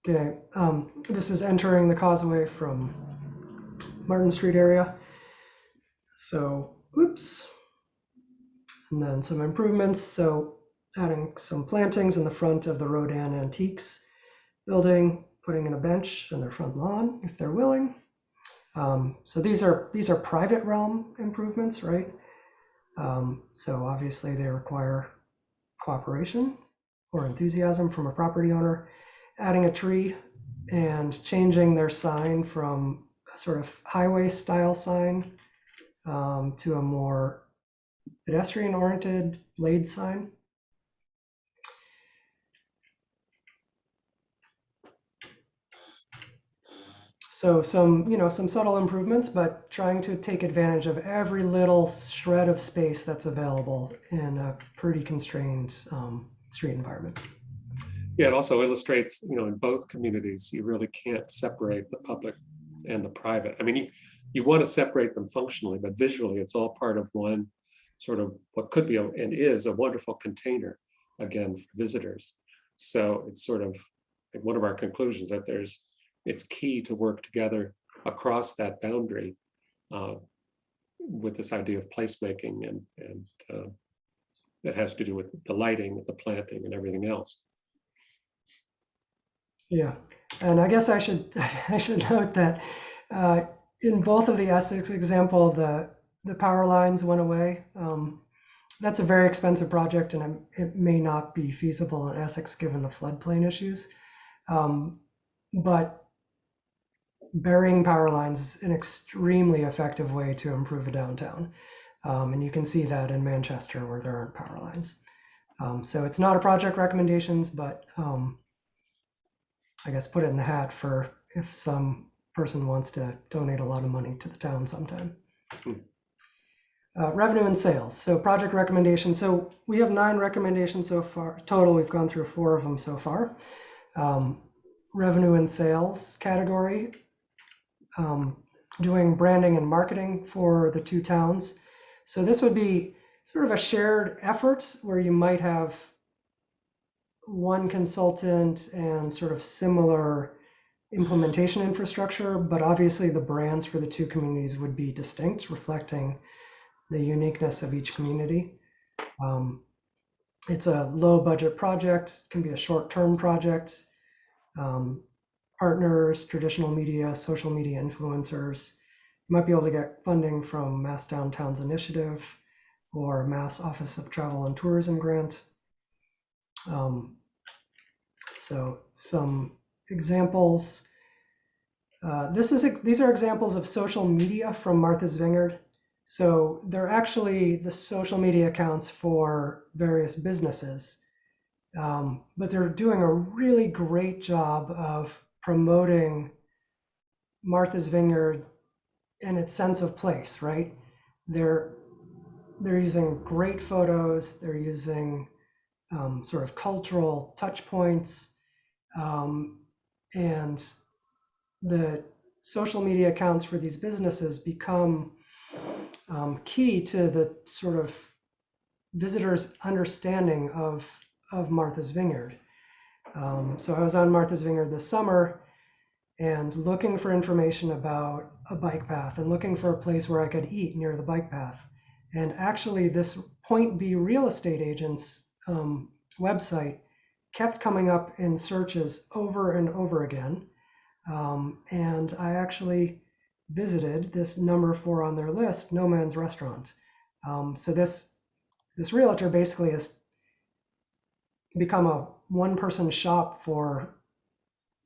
Speaker 2: Okay, this is entering the causeway from Martin Street area. So, oops. And then some improvements. So adding some plantings in the front of the Rodin Antiques building, putting in a bench in their front lawn if they're willing. So these are private realm improvements, right? So obviously they require cooperation or enthusiasm from a property owner. Adding a tree and changing their sign from a sort of highway style sign to a more pedestrian oriented blade sign. So some subtle improvements, but trying to take advantage of every little shred of space that's available in a pretty constrained street environment.
Speaker 3: Yeah, it also illustrates, you know, in both communities, you really can't separate the public and the private. I mean, you want to separate them functionally, but visually, it's all part of one sort of what could be and is a wonderful container, again, for visitors. So it's sort of one of our conclusions that it's key to work together across that boundary with this idea of placemaking and that has to do with the lighting, the planting, and everything else.
Speaker 2: Yeah, and I guess I should note that in both of the Essex example, the power lines went away. That's a very expensive project, and it may not be feasible in Essex given the floodplain issues. But burying power lines is an extremely effective way to improve a downtown. And you can see that in Manchester where there aren't power lines. So it's not a project recommendations, but I guess put it in the hat for if some person wants to donate a lot of money to the town sometime. Revenue and sales. So project recommendations. So we have 9 recommendations so far. Total, we've gone through 4 of them so far. Revenue and sales category. Doing branding and marketing for the 2 towns. So this would be sort of a shared effort where you might have one consultant and sort of similar implementation infrastructure, but obviously the brands for the 2 communities would be distinct, reflecting the uniqueness of each community. It's a low budget project, can be a short-term project. Partners, traditional media, social media influencers. You might be able to get funding from Mass Downtowns Initiative or Mass Office of Travel and Tourism grant. So some examples. These are examples of social media from Martha's Vineyard. So they're actually the social media accounts for various businesses, but they're doing a really great job of promoting Martha's Vineyard and its sense of place, right? They're using great photos. They're using sort of cultural touch points, and the social media accounts for these businesses become key to the sort of visitors' understanding of Martha's Vineyard. So I was on Martha's Vineyard this summer and looking for information about a bike path and looking for a place where I could eat near the bike path. And actually this Point B real estate agent's website kept coming up in searches over and over again. And I actually visited this number 4 on their list, No Man's Restaurant. So this realtor basically has become a one-person shop for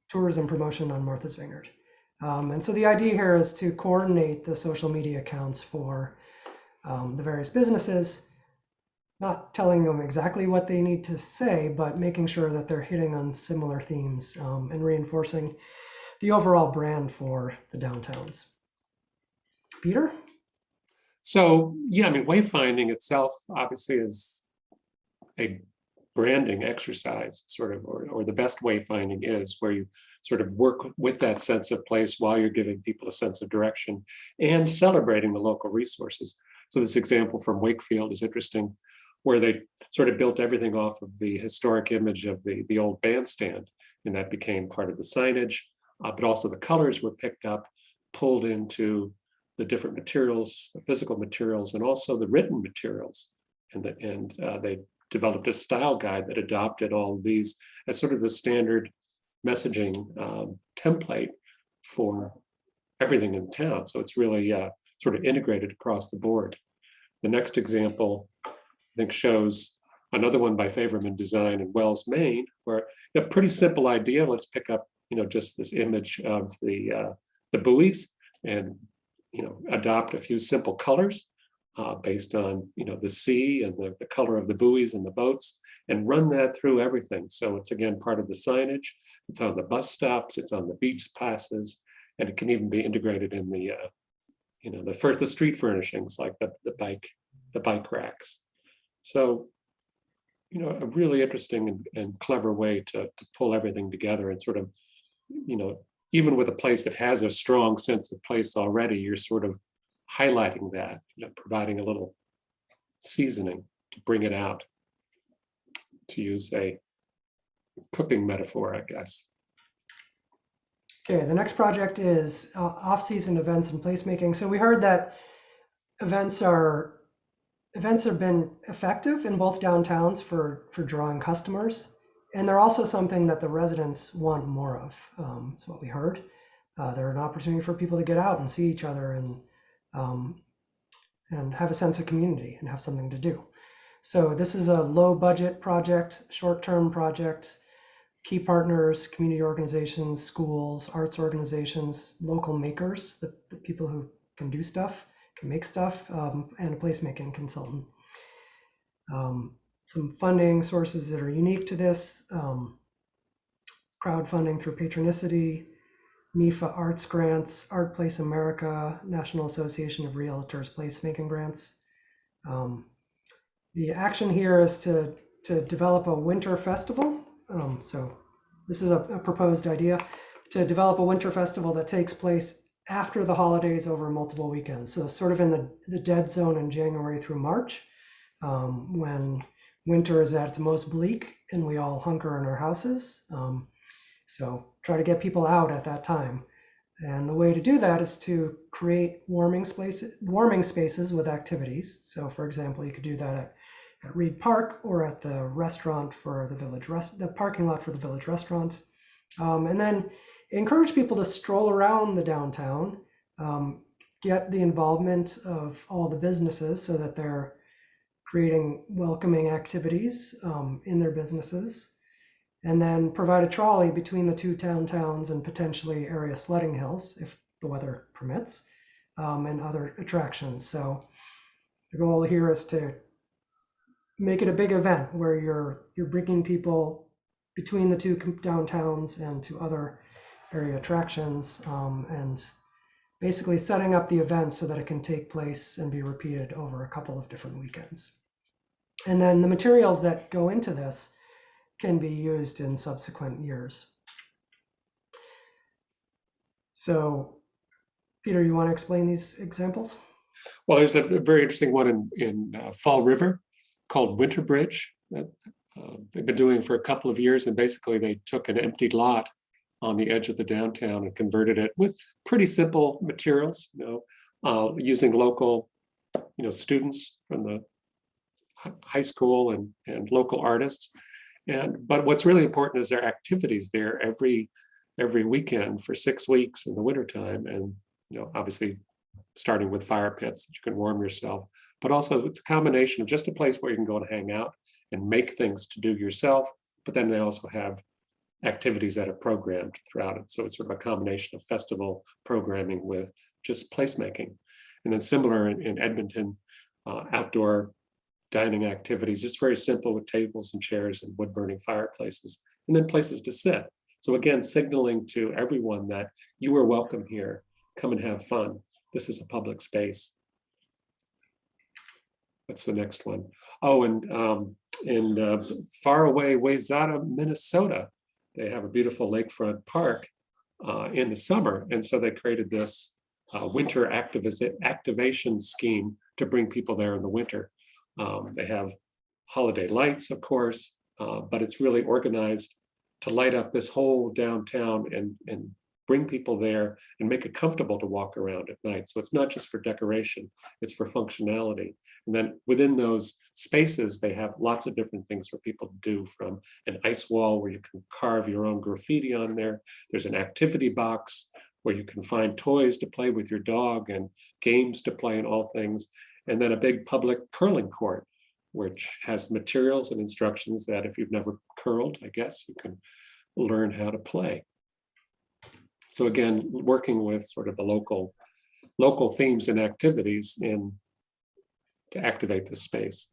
Speaker 2: tourism promotion on Martha's Vineyard. And so the idea here is to coordinate the social media accounts for the various businesses, not telling them exactly what they need to say, but making sure that they're hitting on similar themes and reinforcing the overall brand for the downtowns. Peter?
Speaker 3: So, yeah, I mean, wayfinding itself obviously is a branding exercise, sort of, or the best wayfinding is where you sort of work with that sense of place while you're giving people a sense of direction and celebrating the local resources. So this example from Wakefield is interesting, where they sort of built everything off of the historic image of the old bandstand, and that became part of the signage, but also the colors were picked up, pulled into the different materials, the physical materials, and also the written materials. And they developed a style guide that adopted all of these as sort of the standard messaging template for everything in town. So it's really sort of integrated across the board. The next example, I think, shows another one by Favorman Design in Wells, Maine, where a pretty simple idea. Let's pick up, just this image of the buoys and, adopt a few simple colors based on, the sea and the color of the buoys and the boats, and run that through everything. So it's, again, part of the signage. It's on the bus stops, it's on the beach passes, and it can even be integrated in the, the street furnishings, like the bike racks. So, a really interesting and clever way to pull everything together and sort of, even with a place that has a strong sense of place already, you're sort of highlighting that, providing a little seasoning to bring it out, to use a cooking metaphor, I guess.
Speaker 2: Okay, the next project is off-season events and placemaking. So we heard that events have been effective in both downtowns for drawing customers, and they're also something that the residents want more of. That's what we heard. They're an opportunity for people to get out and see each other and have a sense of community and have something to do. So this is a low budget project, short-term project. Key partners, community organizations, schools, arts organizations, local makers, the people who can do stuff, can make stuff, and a placemaking consultant. Some funding sources that are unique to this: crowdfunding through Patronicity, NEFA Arts Grants, Art Place America, National Association of Realtors Placemaking Grants. The action here is to develop a winter festival. So this is a proposed idea, to develop a winter festival that takes place after the holidays over multiple weekends. So sort of in the dead zone in January through March, when winter is at its most bleak and we all hunker in our houses. So try to get people out at that time. And the way to do that is to create warming spaces with activities. So for example, you could do that at Reed Park or at the restaurant for the parking lot for the village restaurant. And then encourage people to stroll around the downtown, get the involvement of all the businesses so that they're creating welcoming activities in their businesses, and then provide a trolley between the two downtowns and potentially area sledding hills if the weather permits, and other attractions. So the goal here is to make it a big event where you're bringing people between the two downtowns and to other area attractions, and basically setting up the event so that it can take place and be repeated over a couple of different weekends. And then the materials that go into this can be used in subsequent years. So, Peter, you want to explain these examples?
Speaker 3: Well, there's a very interesting one in Fall River, called Winter Bridge that they've been doing for a couple of years. And basically they took an empty lot on the edge of the downtown and converted it with pretty simple materials, using local, students from the high school and local artists. But what's really important is there are activities there every weekend for 6 weeks in the wintertime. And, obviously starting with fire pits that you can warm yourself, but also it's a combination of just a place where you can go and hang out and make things to do yourself. But then they also have activities that are programmed throughout it. So it's sort of a combination of festival programming with just placemaking. And then similar in Edmonton, outdoor dining activities, just very simple with tables and chairs and wood burning fireplaces, and then places to sit. So again, signaling to everyone that you are welcome here, come and have fun. This is a public space. What's the next one? Oh, and in faraway Wayzata, Minnesota, they have a beautiful lakefront park in the summer. And so they created this winter activation scheme to bring people there in the winter. They have holiday lights, of course, but it's really organized to light up this whole downtown and bring people there and make it comfortable to walk around at night. So it's not just for decoration, it's for functionality. And then within those spaces, they have lots of different things for people to do, from an ice wall where you can carve your own graffiti on there. There's an activity box where you can find toys to play with your dog and games to play and all things. And then a big public curling court, which has materials and instructions that if you've never curled, I guess you can learn how to play. So again, working with sort of the local themes and activities to activate the space.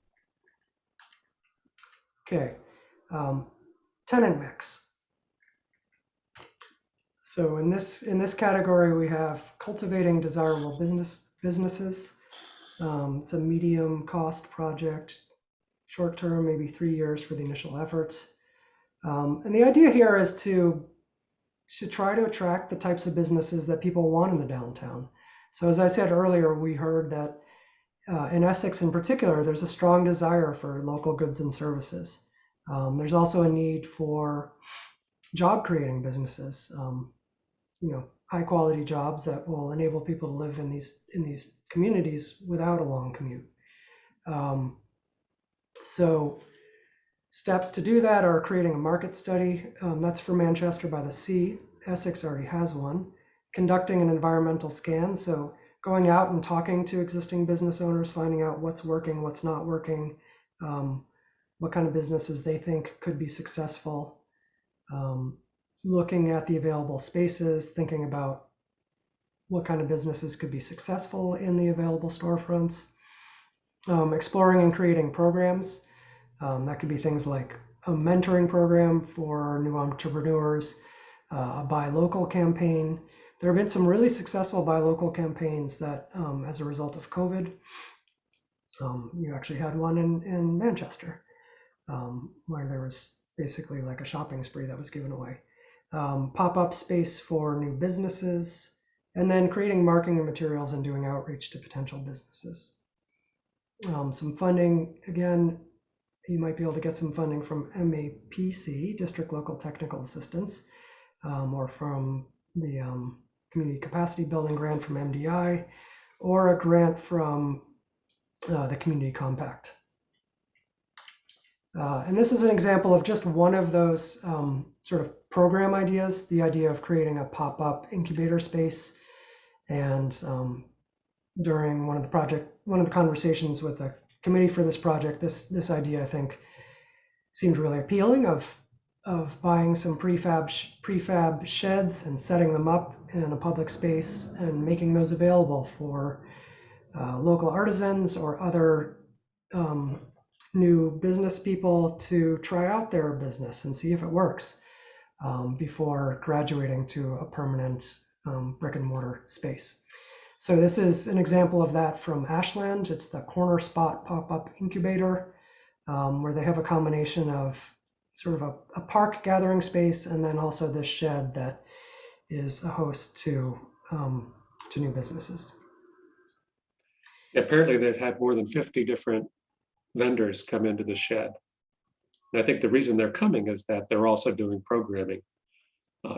Speaker 2: Okay, tenant mix. So in this category, we have cultivating desirable businesses. It's a medium cost project, short term, maybe 3 years for the initial efforts. And the idea here is to try to attract the types of businesses that people want in the downtown. So as I said earlier, we heard that in Essex in particular, there's a strong desire for local goods and services. There's also a need for job creating businesses, high quality jobs that will enable people to live in these communities without a long commute. So steps to do that are creating a market study. That's for Manchester by the Sea. Essex already has one. Conducting an environmental scan. So going out and talking to existing business owners, finding out what's working, what's not working, what kind of businesses they think could be successful. Looking at the available spaces, thinking about what kind of businesses could be successful in the available storefronts. Exploring and creating programs. That could be things like a mentoring program for new entrepreneurs, a buy local campaign. There have been some really successful buy local campaigns that, as a result of COVID, you actually had one in Manchester, where there was basically like a shopping spree that was given away. Pop-up space for new businesses, and then creating marketing materials and doing outreach to potential businesses. Some funding, again, you might be able to get some funding from MAPC, District Local Technical Assistance, or from the Community Capacity Building grant from MDI, or a grant from the Community Compact. And this is an example of just one of those sort of program ideas, the idea of creating a pop-up incubator space. And during one of the conversations with the committee for this project, this idea, I think, seemed really appealing, of buying some prefab sheds and setting them up in a public space and making those available for local artisans or other new business people to try out their business and see if it works before graduating to a permanent brick and mortar space. So this is an example of that from Ashland. It's the Corner Spot pop-up incubator, where they have a combination of sort of a park gathering space and then also this shed that is a host to new businesses.
Speaker 3: Apparently they've had more than 50 different vendors come into the shed. And I think the reason they're coming is that they're also doing programming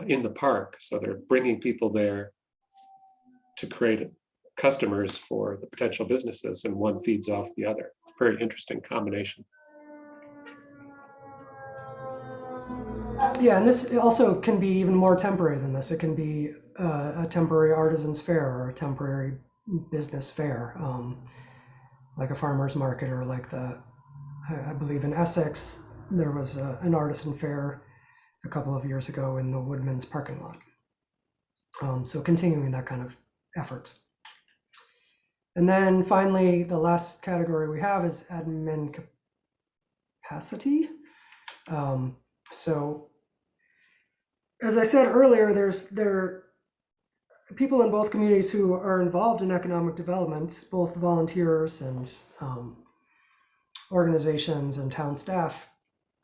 Speaker 3: in the park. So they're bringing people there to create customers for the potential businesses, and one feeds off the other. It's a very interesting combination.
Speaker 2: Yeah, and this also can be even more temporary than this. It can be a temporary artisans fair or a temporary business fair, like a farmer's market, or like I believe in Essex, there was an artisan fair a couple of years ago in the Woodman's parking lot. So continuing that kind of effort. And then finally, the last category we have is admin capacity. So as I said earlier, there are people in both communities who are involved in economic development, both volunteers and organizations and town staff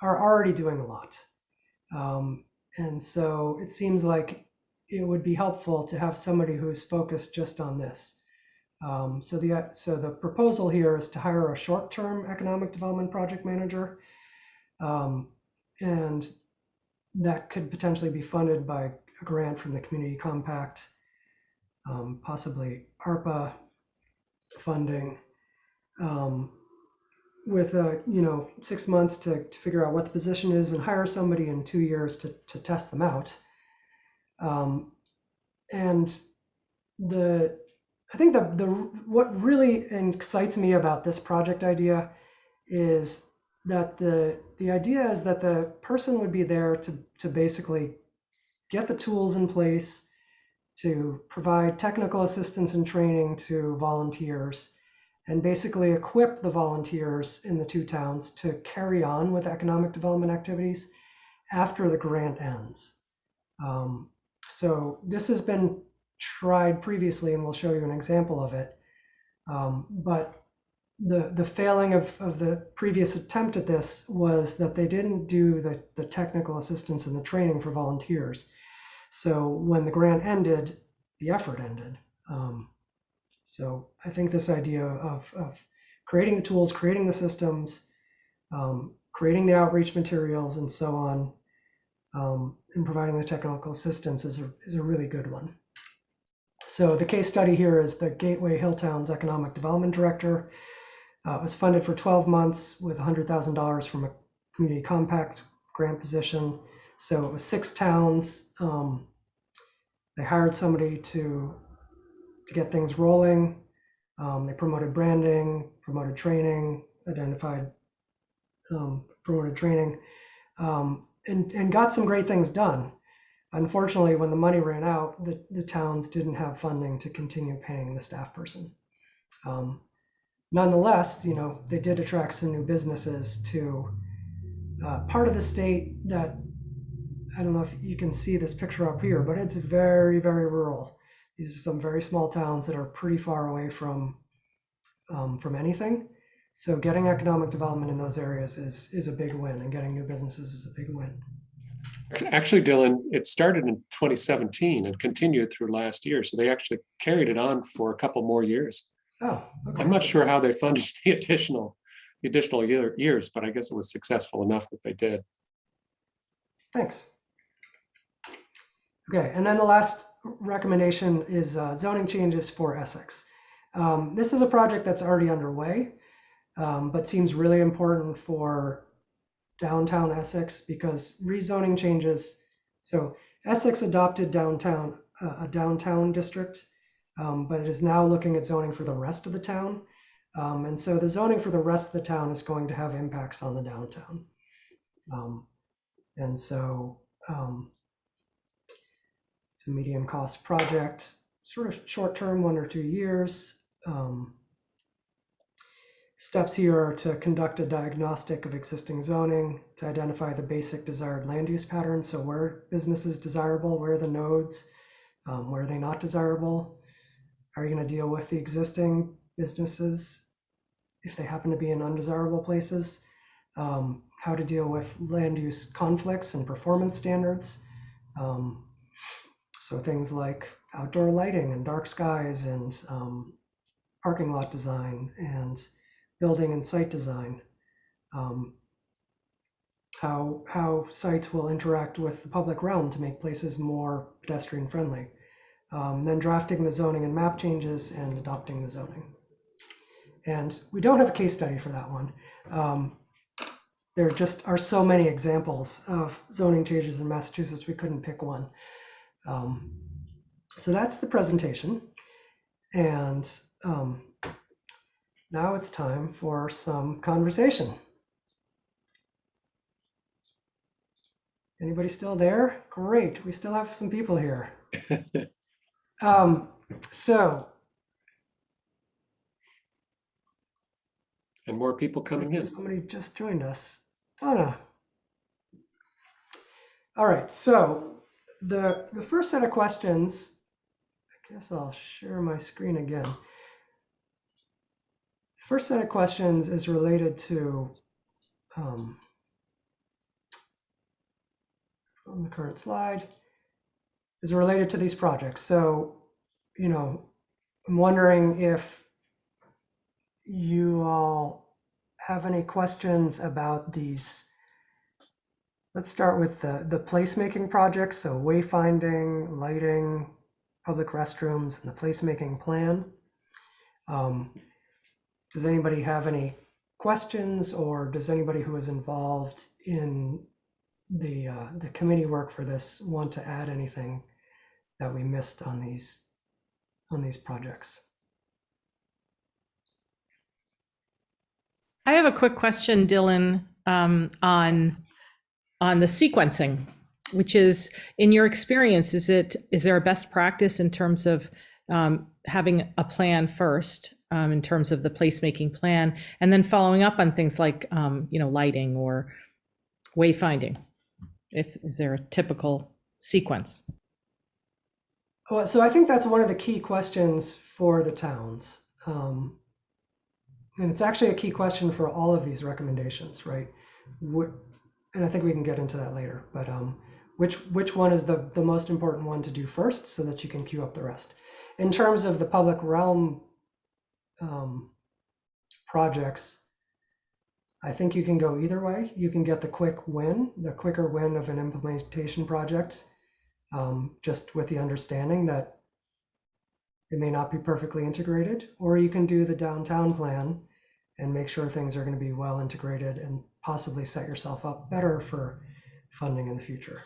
Speaker 2: are already doing a lot. And so it seems like it would be helpful to have somebody who's focused just on this. So the proposal here is to hire a short-term economic development project manager, and that could potentially be funded by a grant from the Community Compact, possibly ARPA funding, with 6 months to figure out what the position is, and hire somebody in 2 years to test them out. And I think what really excites me about this project idea is that the idea is that the person would be there to basically get the tools in place, to provide technical assistance and training to volunteers, and basically equip the volunteers in the two towns to carry on with economic development activities after the grant ends. So this has been tried previously, and we'll show you an example of it. But the failing of the previous attempt at this was that they didn't do the technical assistance and the training for volunteers. So when the grant ended, the effort ended. So I think this idea of creating the tools, creating the systems, creating the outreach materials, and so on, and providing the technical assistance is a really good one. So the case study here is the Gateway Hilltown's Economic Development Director. It was funded for 12 months with $100,000 from a Community Compact grant position. So it was 6 towns. They hired somebody to get things rolling. They promoted branding, promoted training, promoted training, and got some great things done. Unfortunately, when the money ran out, the towns didn't have funding to continue paying the staff person. Nonetheless, they did attract some new businesses to part of the state that, I don't know if you can see this picture up here, but it's very, very rural. These are some very small towns that are pretty far away from anything. So getting economic development in those areas is a big win, and getting new businesses is a big win.
Speaker 3: Actually, Dylan, it started in 2017 and continued through last year. So they actually carried it on for a couple more years.
Speaker 2: Oh, okay.
Speaker 3: I'm not sure how they funded the additional years, but I guess it was successful enough that they did.
Speaker 2: Thanks. Okay, and then the last recommendation is zoning changes for Essex. This is a project that's already underway, but seems really important for downtown Essex because rezoning changes. So Essex adopted a downtown district, but it is now looking at zoning for the rest of the town. And so the zoning for the rest of the town is going to have impacts on the downtown. And so it's a medium cost project, sort of short term, 1 or 2 years. Steps here are to conduct a diagnostic of existing zoning, to identify the basic desired land use patterns. So where business is desirable, where are the nodes, where are they not desirable? How are you going to deal with the existing businesses if they happen to be in undesirable places? How to deal with land use conflicts and performance standards. So things like outdoor lighting and dark skies and parking lot design and building and site design, how sites will interact with the public realm to make places more pedestrian friendly, then drafting the zoning and map changes and adopting the zoning. And we don't have a case study for that one. There just are so many examples of zoning changes in Massachusetts, we couldn't pick one. So that's the presentation. And now it's time for some conversation. Anybody still there? Great, we still have some people here. So.
Speaker 3: And more people coming in.
Speaker 2: Somebody just joined us. Donna. All right, so the first set of questions, I guess I'll share my screen again. First set of questions is related to on the current slide, is related to these projects. So, you know, I'm wondering if you all have any questions about these. Let's start with the placemaking projects. So wayfinding, lighting, public restrooms, and the placemaking plan. Does anybody have any questions, or does anybody who is involved in the committee work for this want to add anything that we missed on these projects?
Speaker 7: I have a quick question, Dylan, on the sequencing, which is, in your experience, is there a best practice in terms of having a plan first, in terms of the placemaking plan, and then following up on things like lighting or wayfinding? Is there a typical sequence?
Speaker 2: Well, so I think that's one of the key questions for the towns. And it's actually a key question for all of these recommendations, right? And I think we can get into that later, but which one is the most important one to do first so that you can queue up the rest? In terms of the public realm projects, I think you can go either way. You can get the quicker win of an implementation project, just with the understanding that it may not be perfectly integrated, or you can do the downtown plan and make sure things are going to be well integrated and possibly set yourself up better for funding in the future.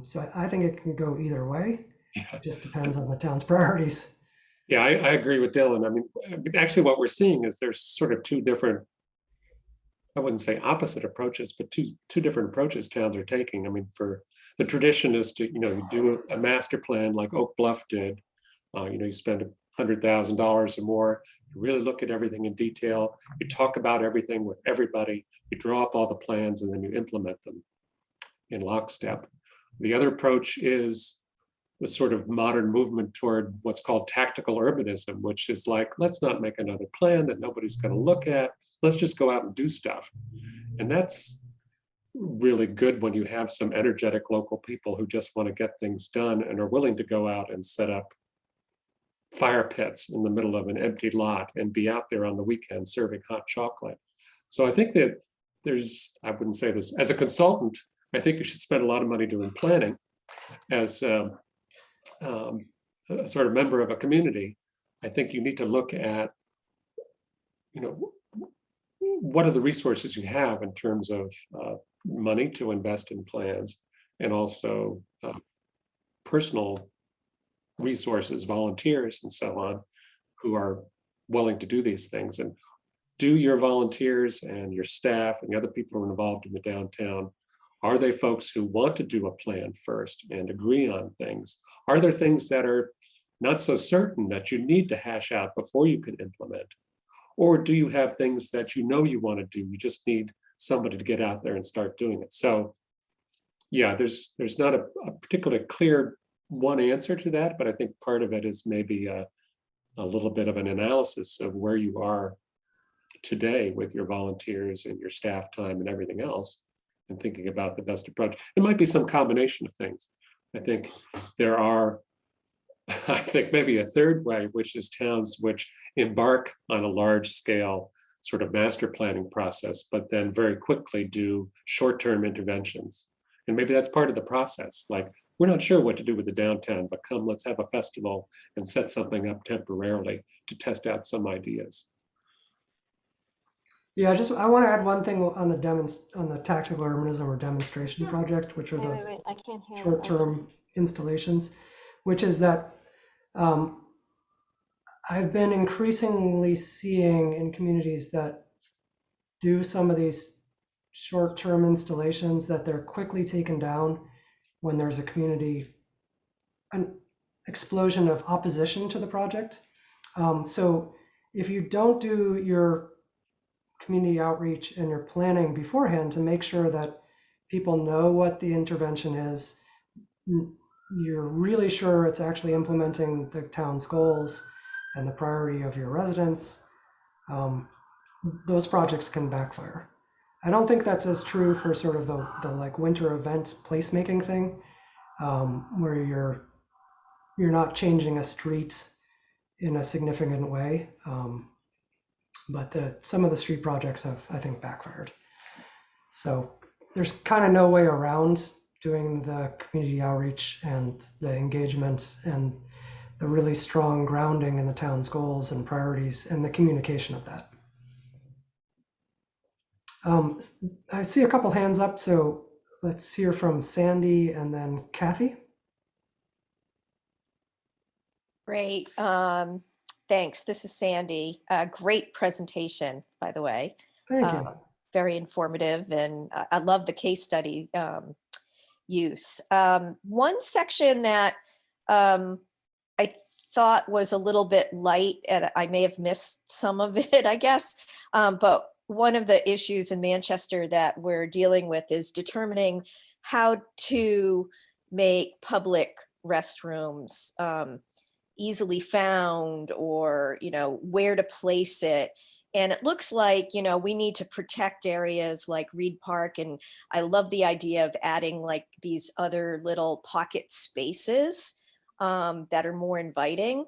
Speaker 2: So I think it can go either way.
Speaker 3: Yeah.
Speaker 2: It just depends on the town's priorities.
Speaker 3: Yeah, I agree with Dylan. I mean, actually what we're seeing is there's sort of two different, I wouldn't say opposite approaches, but two different approaches towns are taking. I mean, for the tradition is to, you do a master plan like Oak Bluff did. You spend $100,000 or more, you really look at everything in detail, you talk about everything with everybody, you draw up all the plans, and then you implement them in lockstep. The other approach is the sort of modern movement toward what's called tactical urbanism, which is like, let's not make another plan that nobody's going to look at, let's just go out and do stuff. And that's really good when you have some energetic local people who just want to get things done and are willing to go out and set up fire pits in the middle of an empty lot and be out there on the weekend serving hot chocolate. So I think that I wouldn't say this, as a consultant, I think you should spend a lot of money doing planning. As a sort of member of a community, I think you need to look at, what are the resources you have in terms of money to invest in plans, and also personal resources, volunteers, and so on, who are willing to do these things. And do your volunteers and your staff and the other people who are involved in the downtown, are they folks who want to do a plan first and agree on things? Are there things that are not so certain that you need to hash out before you can implement? Or do you have things that you want to do, you just need somebody to get out there and start doing it? So yeah, there's not a particularly clear one answer to that, but I think part of it is maybe a little bit of an analysis of where you are today with your volunteers and your staff time and everything else, and thinking about the best approach. It might be some combination of things. I think there are, maybe a third way, which is towns which embark on a large scale sort of master planning process, but then very quickly do short-term interventions. And maybe that's part of the process. Like, we're not sure what to do with the downtown, but come, let's have a festival and set something up temporarily to test out some ideas.
Speaker 2: Yeah, I want to add one thing on the tactical urbanism or demonstration project, which are those
Speaker 8: Wait, I can't hear.
Speaker 2: short-term installations, which is that I've been increasingly seeing in communities that do some of these short-term installations that they're quickly taken down when there's an explosion of opposition to the project. So if you don't do your community outreach and your planning beforehand to make sure that people know what the intervention is, you're really sure it's actually implementing the town's goals and the priority of your residents, those projects can backfire. I don't think that's as true for sort of the like winter event placemaking thing, where you're not changing a street in a significant way. But some of the street projects have, I think, backfired. So there's kind of no way around doing the community outreach and the engagement and the really strong grounding in the town's goals and priorities and the communication of that. I see a couple hands up, so let's hear from Sandy and then Kathy.
Speaker 9: Great. Thanks. This is Sandy. Great presentation, by the way.
Speaker 2: Thank you.
Speaker 9: Very informative, and I love the case study use. One section that I thought was a little bit light, and I may have missed some of it, I guess, but one of the issues in Manchester that we're dealing with is determining how to make public restrooms easily found, or where to place it. And it looks like we need to protect areas like Reed Park, and I love the idea of adding like these other little pocket spaces that are more inviting,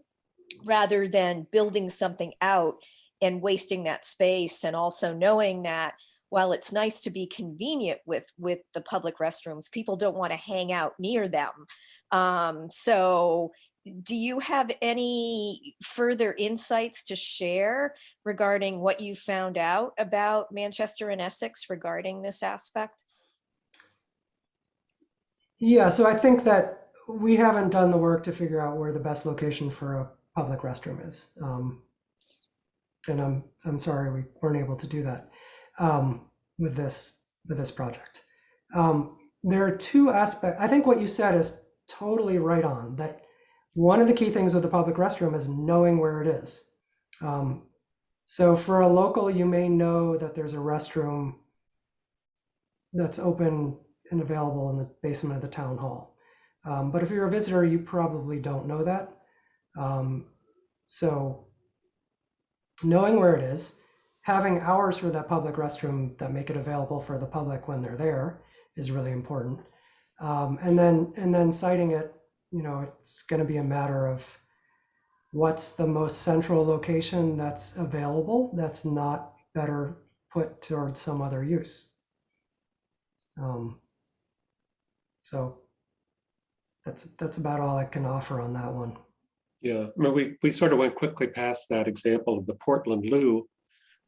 Speaker 9: rather than building something out and wasting that space. And also knowing that while it's nice to be convenient with the public restrooms, people don't want to hang out near them. So do you have any further insights to share regarding what you found out about Manchester and Essex regarding this aspect?
Speaker 2: Yeah, so I think that we haven't done the work to figure out where the best location for a public restroom is. And I'm sorry we weren't able to do that with this project. There are two aspects. I think what you said is totally right on, that one of the key things with the public restroom is knowing where it is. So for a local, you may know that there's a restroom that's open and available in the basement of the town hall. But if you're a visitor, you probably don't know that. So knowing where it is, having hours for that public restroom that make it available for the public when they're there is really important. And then citing it, it's going to be a matter of what's the most central location that's available that's not better put towards some other use. So that's about all I can offer on that one.
Speaker 3: Yeah, I mean, we sort of went quickly past that example of the Portland Loo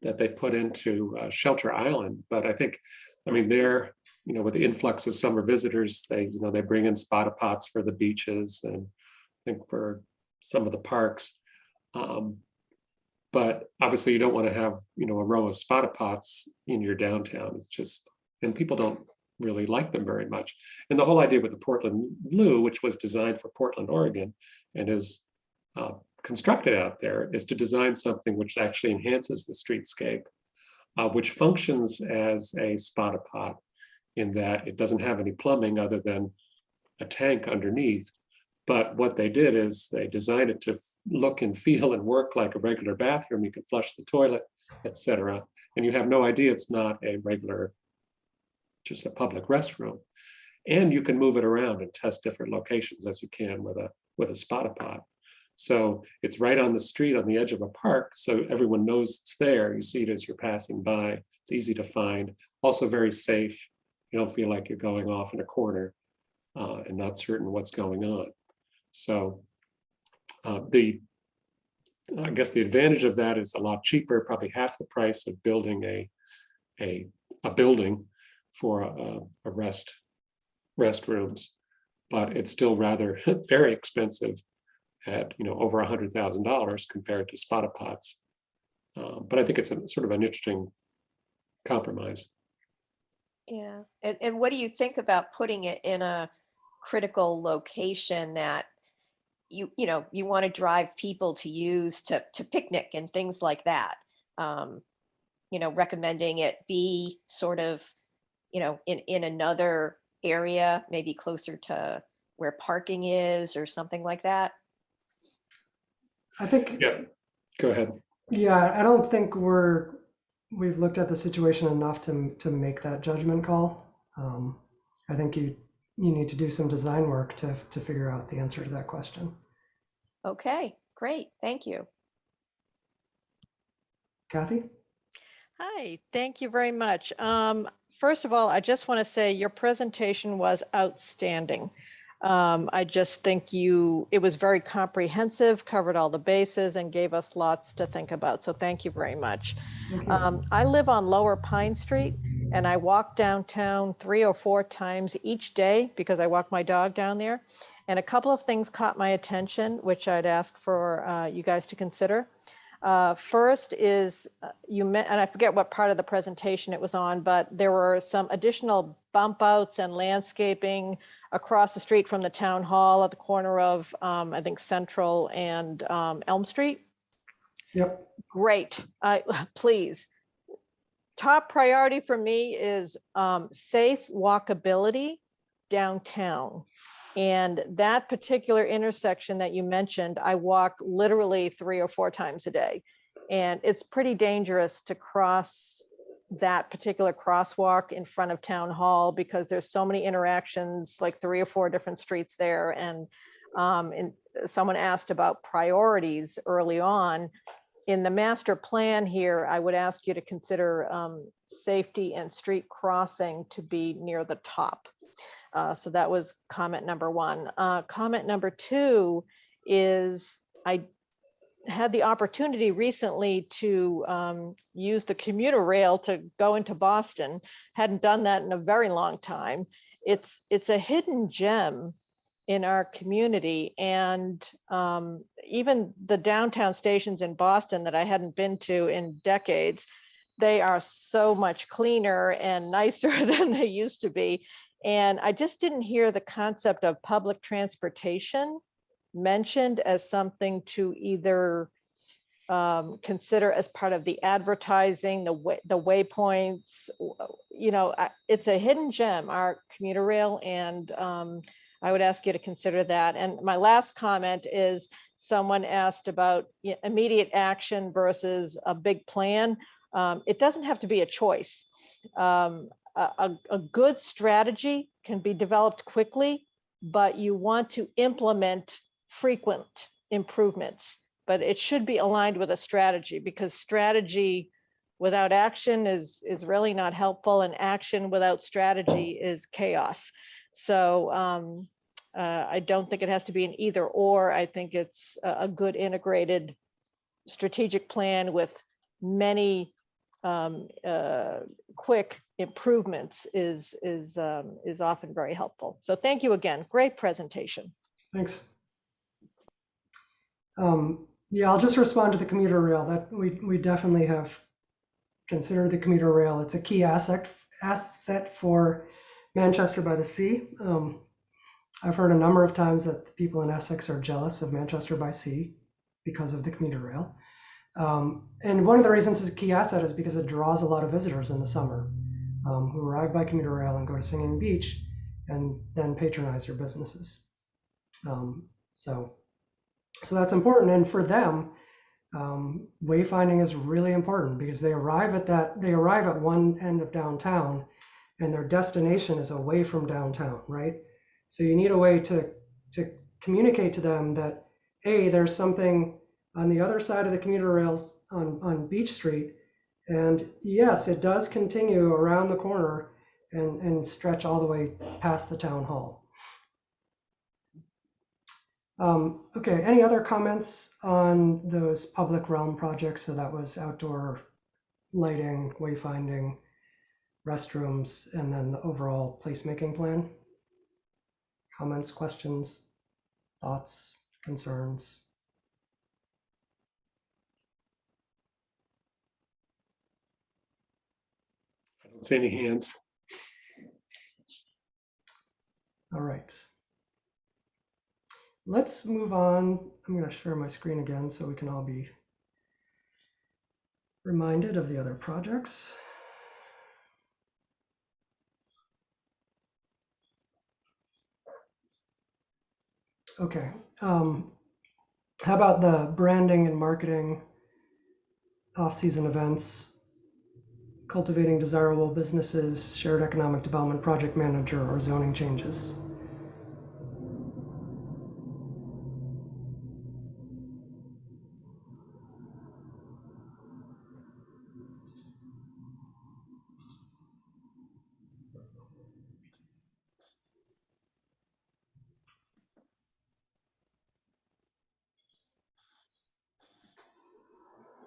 Speaker 3: that they put into Shelter Island, but I think, they're, with the influx of summer visitors, they bring in spotta pots for the beaches and I think for some of the parks. But obviously you don't want to have, a row of spotta pots in your downtown. It's just, and people don't really like them very much. And the whole idea with the Portland Loo, which was designed for Portland, Oregon, and is constructed out there, is to design something which actually enhances the streetscape, which functions as a spotta pot in that it doesn't have any plumbing other than a tank underneath. But what they did is they designed it to look and feel and work like a regular bathroom. You can flush the toilet, etc. And you have no idea it's not a regular, just a public restroom. And you can move it around and test different locations as you can with a spotta pot. So it's right on the street on the edge of a park. So everyone knows it's there. You see it as you're passing by. It's easy to find. Also very safe. You don't feel like you're going off in a corner and not certain what's going on. So I guess the advantage of that is a lot cheaper, probably half the price of building a building for restrooms, but it's still rather very expensive at over $100,000 compared to spotted pots. But I think it's a sort of an interesting compromise.
Speaker 9: Yeah. And what do you think about putting it in a critical location that you want to drive people to use to picnic and things like that? Recommending it be sort of, in another area, maybe closer to where parking is or something like that.
Speaker 2: I think,
Speaker 3: Yeah, go ahead.
Speaker 2: yeah, I don't think we've looked at the situation enough to make that judgment call. I think you need to do some design work to figure out the answer to that question.
Speaker 9: Okay, great. Thank you.
Speaker 2: Kathy?
Speaker 8: Hi, thank you very much. First of all, I just want to say your presentation was outstanding. I just think it was very comprehensive, covered all the bases, and gave us lots to think about. So thank you very much. I live on Lower Pine Street, and I walk downtown 3 or 4 times each day because I walk my dog down there. And a couple of things caught my attention, which I'd ask for you guys to consider. First is and I forget what part of the presentation it was on, but there were some additional bump outs and landscaping across the street from the town hall at the corner of, I think, Central and Elm Street.
Speaker 2: Yep.
Speaker 8: Great. Please. Top priority for me is safe walkability downtown. And that particular intersection that you mentioned, I walk literally 3 or 4 times a day. And it's pretty dangerous to cross that particular crosswalk in front of town hall because there's so many interactions, like 3 or 4 different streets there. And someone asked about priorities early on. In the master plan here, I would ask you to consider safety and street crossing to be near the top. So that was comment number 1. Comment number 2 is I had the opportunity recently to use the commuter rail to go into Boston. Hadn't done that in a very long time. It's a hidden gem in our community, and even the downtown stations in Boston that I hadn't been to in decades, they are so much cleaner and nicer than they used to be. And I just didn't hear the concept of public transportation mentioned as something to either consider as part of the advertising, the waypoints. It's a hidden gem, our commuter rail, and I would ask you to consider that. And my last comment is someone asked about immediate action versus a big plan. It doesn't have to be a choice. A good strategy can be developed quickly, but you want to implement frequent improvements. But it should be aligned with a strategy, because strategy without action is really not helpful, and action without strategy is chaos. So I don't think it has to be an either or. I think it's a good integrated strategic plan with many quick improvements is often very helpful. So thank you again. Great presentation.
Speaker 2: Thanks. Yeah, I'll just respond to the commuter rail. That we definitely have considered the commuter rail. It's a key asset for Manchester by the Sea. I've heard a number of times that the people in Essex are jealous of Manchester by Sea because of the commuter rail. And one of the reasons it's a key asset is because it draws a lot of visitors in the summer who arrive by commuter rail and go to Singing Beach and then patronize your businesses. So that's important. And for them, wayfinding is really important because they arrive at one end of downtown and their destination is away from downtown, right? So you need a way to communicate to them that, hey, there's something on the other side of the commuter rails on Beach Street. And yes, it does continue around the corner and stretch all the way past the town hall. Okay, any other comments on those public realm projects? So that was outdoor lighting, wayfinding, restrooms, and then the overall placemaking plan. Comments, questions, thoughts, concerns?
Speaker 3: I don't see any hands.
Speaker 2: All right. Let's move on. I'm going to share my screen again so we can all be reminded of the other projects. Okay. How about the branding and marketing, off-season events, cultivating desirable businesses, shared economic development project manager, or zoning changes?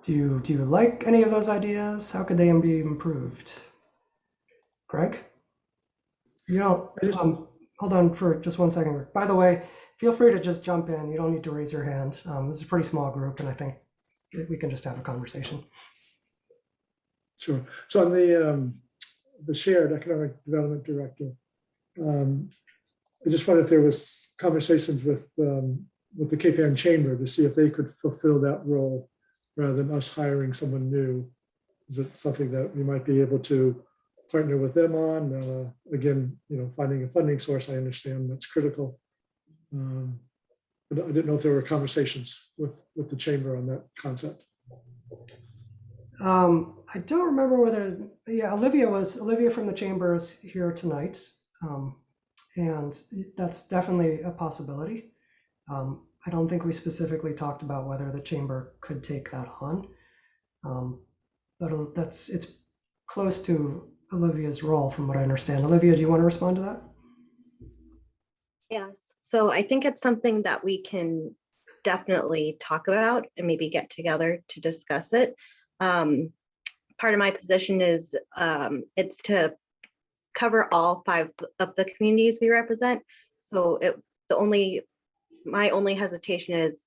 Speaker 2: Do you like any of those ideas? How could they be improved? Greg? You don't, hold on for just 1 second. By the way, feel free to just jump in. You don't need to raise your hand. This is a pretty small group, and I think we can just have a conversation.
Speaker 10: Sure. So on the shared economic development director, I just wondered if there was conversations with the Cape Ann Chamber to see if they could fulfill that role rather than us hiring someone new. Is it something that we might be able to partner with them on? Again, finding a funding source, I understand that's critical. But I didn't know if there were conversations with the chamber on that concept.
Speaker 2: I don't remember whether, yeah, Olivia from the chamber is here tonight. And that's definitely a possibility. I don't think we specifically talked about whether the chamber could take that on. But it's close to Olivia's role from what I understand. Olivia, do you want to respond to that?
Speaker 11: Yes, so I think it's something that we can definitely talk about and maybe get together to discuss it. Part of my position is it's to cover all 5 of the communities we represent. So my only hesitation is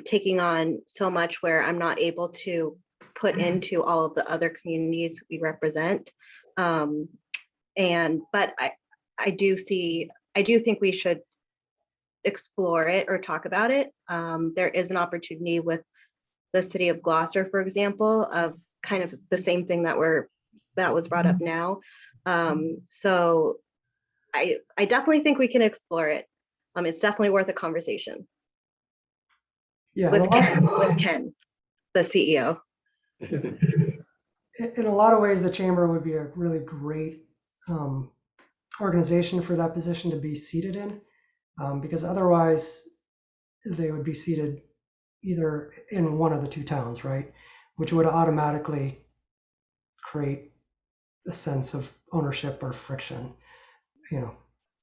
Speaker 11: taking on so much where I'm not able to put into all of the other communities we represent. But I do think we should explore it or talk about it. There is an opportunity with the city of Gloucester, for example, of kind of the same thing that was brought up now. So I definitely think we can explore it. It's definitely worth a conversation.
Speaker 2: Yeah,
Speaker 11: with Ken, the CEO.
Speaker 2: In a lot of ways, the chamber would be a really great organization for that position to be seated in, because otherwise they would be seated either in one of the 2 towns, right? Which would automatically create a sense of ownership or friction,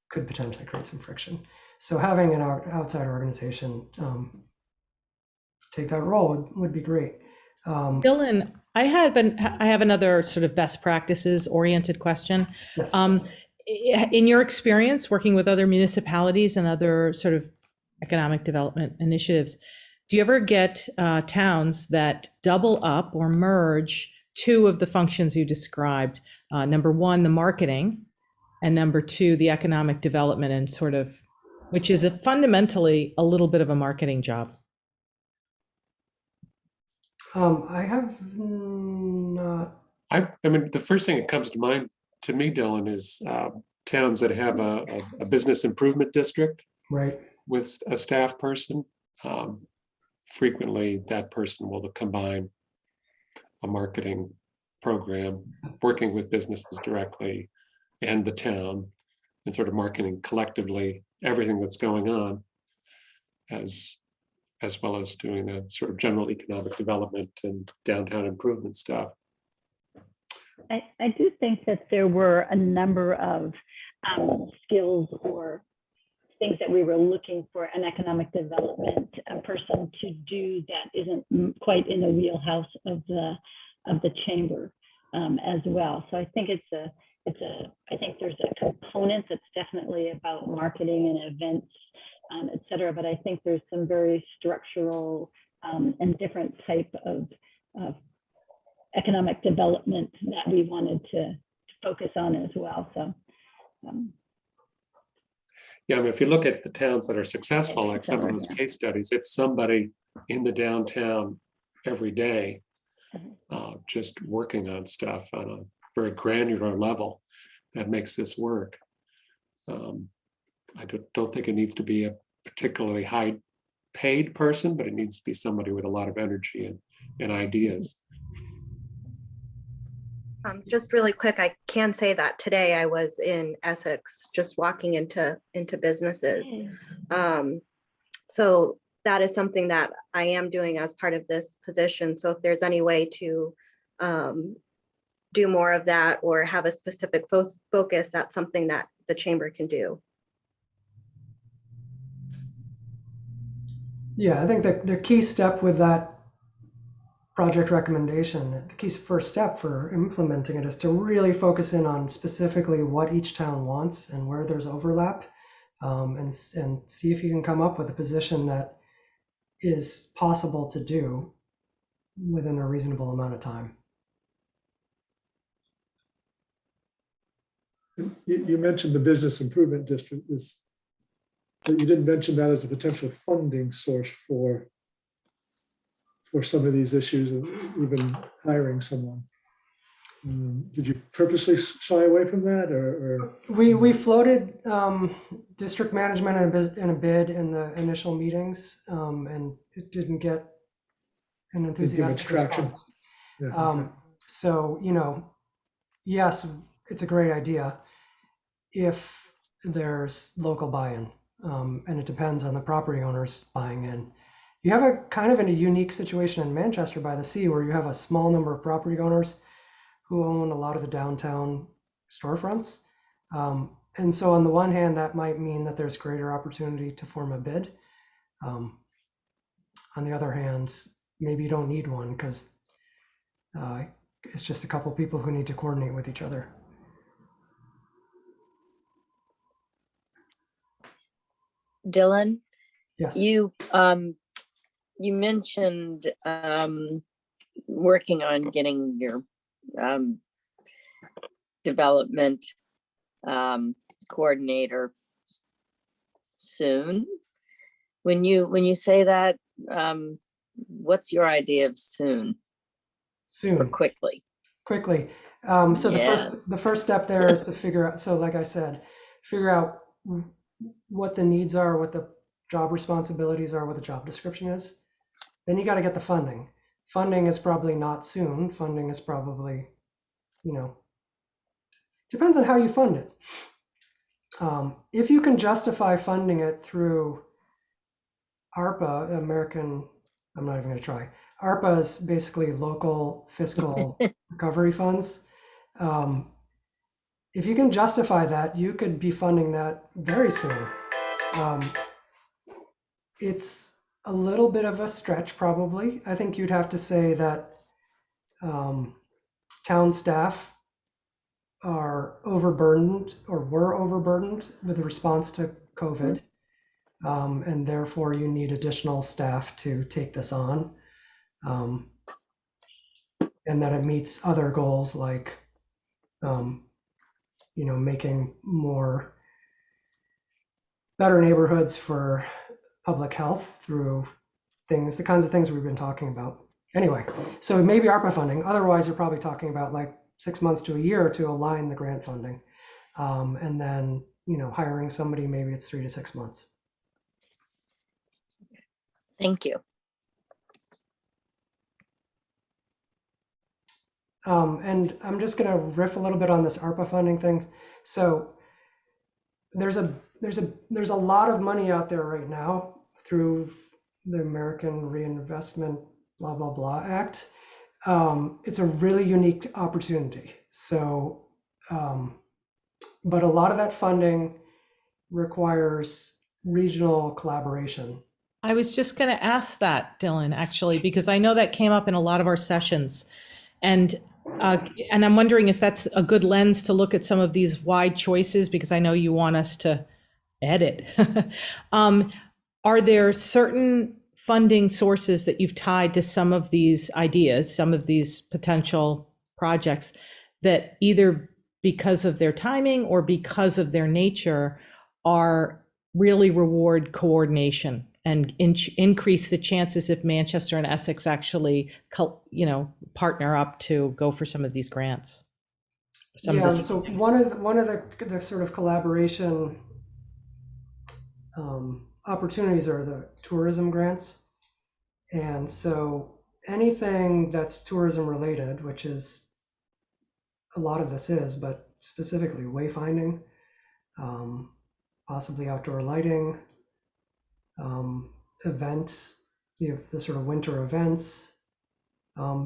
Speaker 2: could potentially create some friction. So having an outside organization take that role would be great.
Speaker 7: Dylan, I have another sort of best practices oriented question.
Speaker 2: Yes.
Speaker 7: In your experience working with other municipalities and other sort of economic development initiatives, do you ever get towns that double up or merge 2 of the functions you described? Number 1, the marketing, and number 2, the economic development, and sort of, which is fundamentally a little bit of a marketing job.
Speaker 2: I have not.
Speaker 3: I mean, the first thing that comes to mind to me, Dylan, is towns that have a business improvement district,
Speaker 2: right,
Speaker 3: with a staff person. Frequently, that person will combine a marketing program, working with businesses directly and the town, and sort of marketing collectively everything that's going on as as well as doing the sort of general economic development and downtown improvement stuff.
Speaker 5: I do think that there were a number of skills or things that we were looking for an economic development person to do that isn't quite in the wheelhouse of the chamber as well. So I think I think there's a component that's definitely about marketing and events, et cetera, but I think there's some very structural and different type of economic development that we wanted to focus on as well. So.
Speaker 3: Yeah, I mean, if you look at the towns that are successful, like some of those case studies, it's somebody in the downtown every day, just working on stuff on a very granular level that makes this work. I don't think it needs to be a particularly high paid person, but it needs to be somebody with a lot of energy and ideas.
Speaker 11: Just really quick, I can say that today I was in Essex, just walking into businesses. So that is something that I am doing as part of this position. So if there's any way to do more of that or have a specific focus, that's something that the chamber can do.
Speaker 2: Yeah, I think that the key step with that project recommendation, the key first step for implementing it is to really focus in on specifically what each town wants and where there's overlap, and see if you can come up with a position that is possible to do within a reasonable amount of time.
Speaker 10: You mentioned the business improvement district, but you didn't mention that as a potential funding source for some of these issues and even hiring someone. Did you purposely shy away from that, or?
Speaker 2: We floated district management in a bid in the initial meetings, and it didn't get an enthusiastic
Speaker 10: traction.
Speaker 2: response.
Speaker 10: Yeah, okay.
Speaker 2: So, yes, it's a great idea if there's local buy-in, and it depends on the property owners buying in. You have a kind of in a unique situation in Manchester by the Sea where you have a small number of property owners who own a lot of the downtown storefronts. And so on the one hand, that might mean that there's greater opportunity to form a bid. On the other hand, maybe you don't need one because it's just a couple people who need to coordinate with each other.
Speaker 1: Dylan,
Speaker 2: Yes.
Speaker 1: You mentioned working on getting your development coordinator soon. When you say that, what's your idea of soon?
Speaker 2: Soon.
Speaker 1: Or quickly?
Speaker 2: Quickly. So
Speaker 1: Yes.
Speaker 2: the first step there is to figure out. So like I said, figure out what the needs are, what the job responsibilities are, what the job description is. Then you got to get the funding. Funding is probably not soon. Funding is probably, depends on how you fund it. If you can justify funding it through ARPA, I'm not even going to try. ARPA is basically local fiscal recovery funds. If you can justify that, you could be funding that very soon. It's a little bit of a stretch, probably. I think you'd have to say that town staff are overburdened or were overburdened with the response to COVID. And therefore you need additional staff to take this on. And that it meets other goals like, making better neighborhoods for public health through the kinds of things we've been talking about. Anyway, so maybe ARPA funding. Otherwise, you're probably talking about like 6 months to a year to align the grant funding. And then, hiring somebody, maybe it's 3 to 6 months.
Speaker 1: Thank you.
Speaker 2: And I'm just going to riff a little bit on this ARPA funding thing. So there's a lot of money out there right now through the American Reinvestment blah, blah, blah Act. It's a really unique opportunity. So, but a lot of that funding requires regional collaboration.
Speaker 7: I was just going to ask that, Dylan, actually, because I know that came up in a lot of our sessions. And I'm wondering if that's a good lens to look at some of these wide choices, because I know you want us to edit. Are there certain funding sources that you've tied to some of these ideas, some of these potential projects, that either because of their timing or because of their nature are really reward coordination and increase the chances if Manchester and Essex actually, partner up to go for some of these grants?
Speaker 2: So one of the sort of collaboration opportunities are the tourism grants. And so anything that's tourism related, which is a lot of this is, but specifically wayfinding, possibly outdoor lighting, events, the sort of winter events.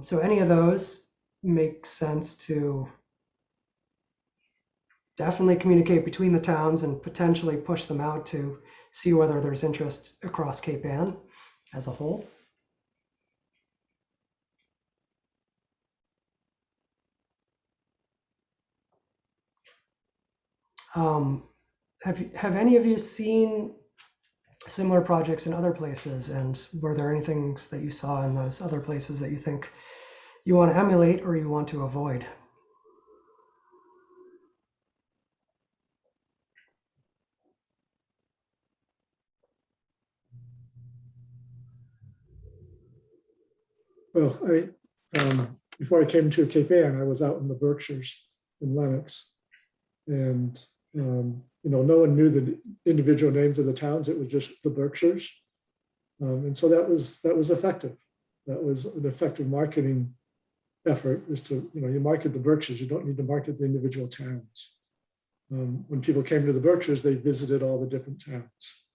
Speaker 2: So any of those make sense to definitely communicate between the towns and potentially push them out to see whether there's interest across Cape Ann as a whole. Have any of you seen similar projects in other places, and were there any things that you saw in those other places that you think you want to emulate or you want to avoid?
Speaker 10: Well, before I came to Cape Ann, I was out in the Berkshires in Lenox, and no one knew the individual names of the towns. It was just the Berkshires, and so that was effective. That was an effective marketing effort. Is to you market the Berkshires. You don't need to market the individual towns. When people came to the Berkshires, they visited all the different towns,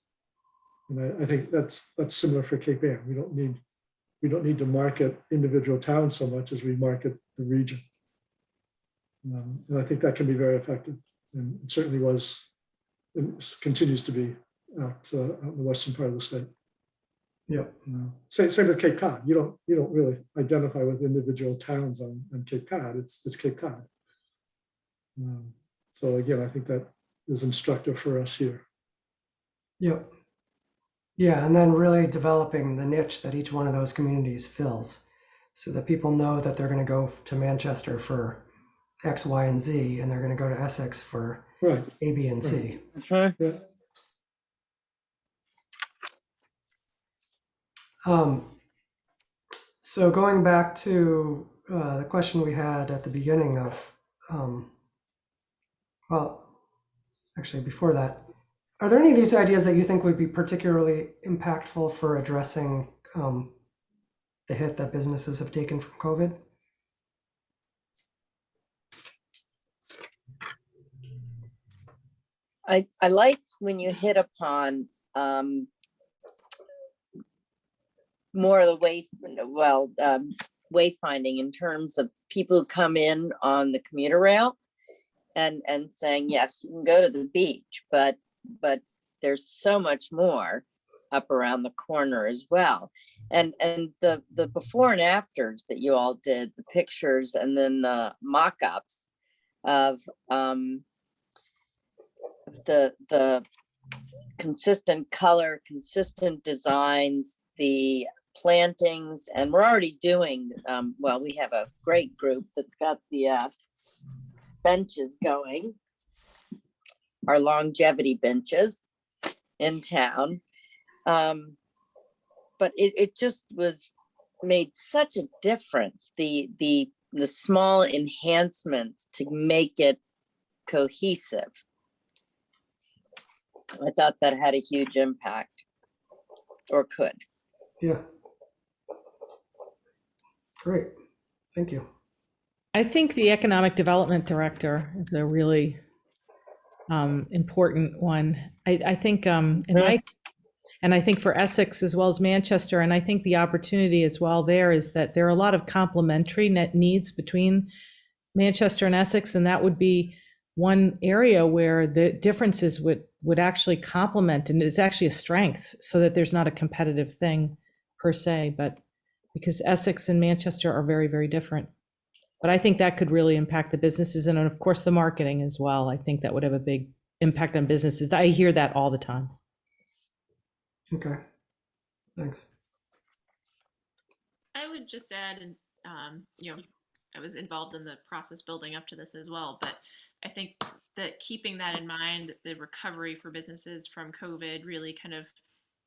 Speaker 10: and I think that's similar for Cape Ann. We don't need to market individual towns so much as we market the region. And I think that can be very effective. And it certainly was, and continues to be out in the western part of the state.
Speaker 2: Yeah.
Speaker 10: Same with Cape Cod. You don't really identify with individual towns on Cape Cod. It's Cape Cod. So again, I think that is instructive for us here.
Speaker 2: Yep. Yeah, and then really developing the niche that each one of those communities fills, so that people know that they're going to go to Manchester for X, Y, and Z, and they're going to go to Essex for
Speaker 10: Right.
Speaker 2: A, B, and C.
Speaker 10: Right. Yeah.
Speaker 2: So going back to the question we had at the beginning of, well, actually before that, are there any of these ideas that you think would be particularly impactful for addressing the hit that businesses have taken from COVID?
Speaker 1: I like when you hit upon more of the wayfinding in terms of people who come in on the commuter rail and saying, yes, you can go to the beach, but there's so much more up around the corner as well. And the before and afters that you all did, the pictures and then the mock-ups of the consistent color, consistent designs, the plantings, and we're already doing, we have a great group that's got the benches going, our longevity benches in town. But it just made such a difference, the small enhancements to make it cohesive. I thought that had a huge impact, or could.
Speaker 2: Yeah. Great. Thank you.
Speaker 7: I think the economic development director is a really important one. I think And I think for Essex as well as Manchester, and I think the opportunity as well there is that there are a lot of complementary net needs between Manchester and Essex, and that would be one area where the differences would actually complement and is actually a strength, so that there's not a competitive thing per se, but because Essex and Manchester are very, very different. But I think that could really impact the businesses and of course the marketing as well. I think that would have a big impact on businesses. I hear that all the time.
Speaker 2: Okay, thanks.
Speaker 6: I would just add, and I was involved in the process building up to this as well, but I think that keeping that in mind, the recovery for businesses from COVID really kind of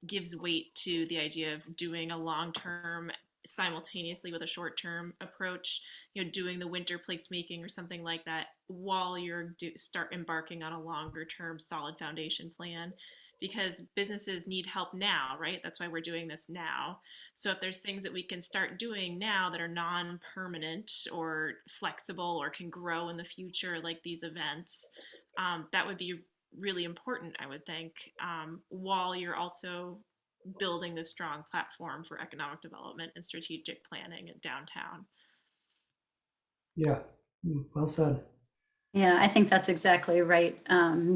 Speaker 6: gives weight to the idea of doing a long-term simultaneously with a short-term approach, doing the winter placemaking or something like that while you're start embarking on a longer-term solid foundation plan, because businesses need help now, right? That's why we're doing this now. So if there's things that we can start doing now that are non-permanent or flexible or can grow in the future, like these events, that would be really important, I would think, while you're also building this strong platform for economic development and strategic planning in downtown.
Speaker 2: Yeah, well said.
Speaker 12: Yeah, I think that's exactly right,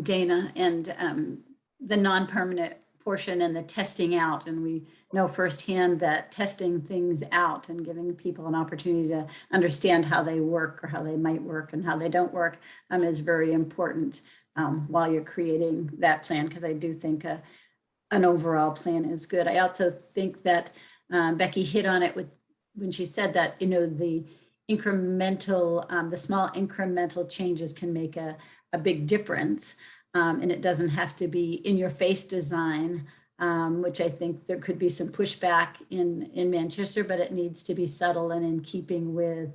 Speaker 12: Dana, and the non-permanent portion and the testing out. And we know firsthand that testing things out and giving people an opportunity to understand how they work or how they might work and how they don't work is very important while you're creating that plan, because I do think an overall plan is good. I also think that Becky hit on it when she said that, the incremental, the small incremental changes can make a big difference. And it doesn't have to be in your face design, which I think there could be some pushback in Manchester, but it needs to be subtle and in keeping with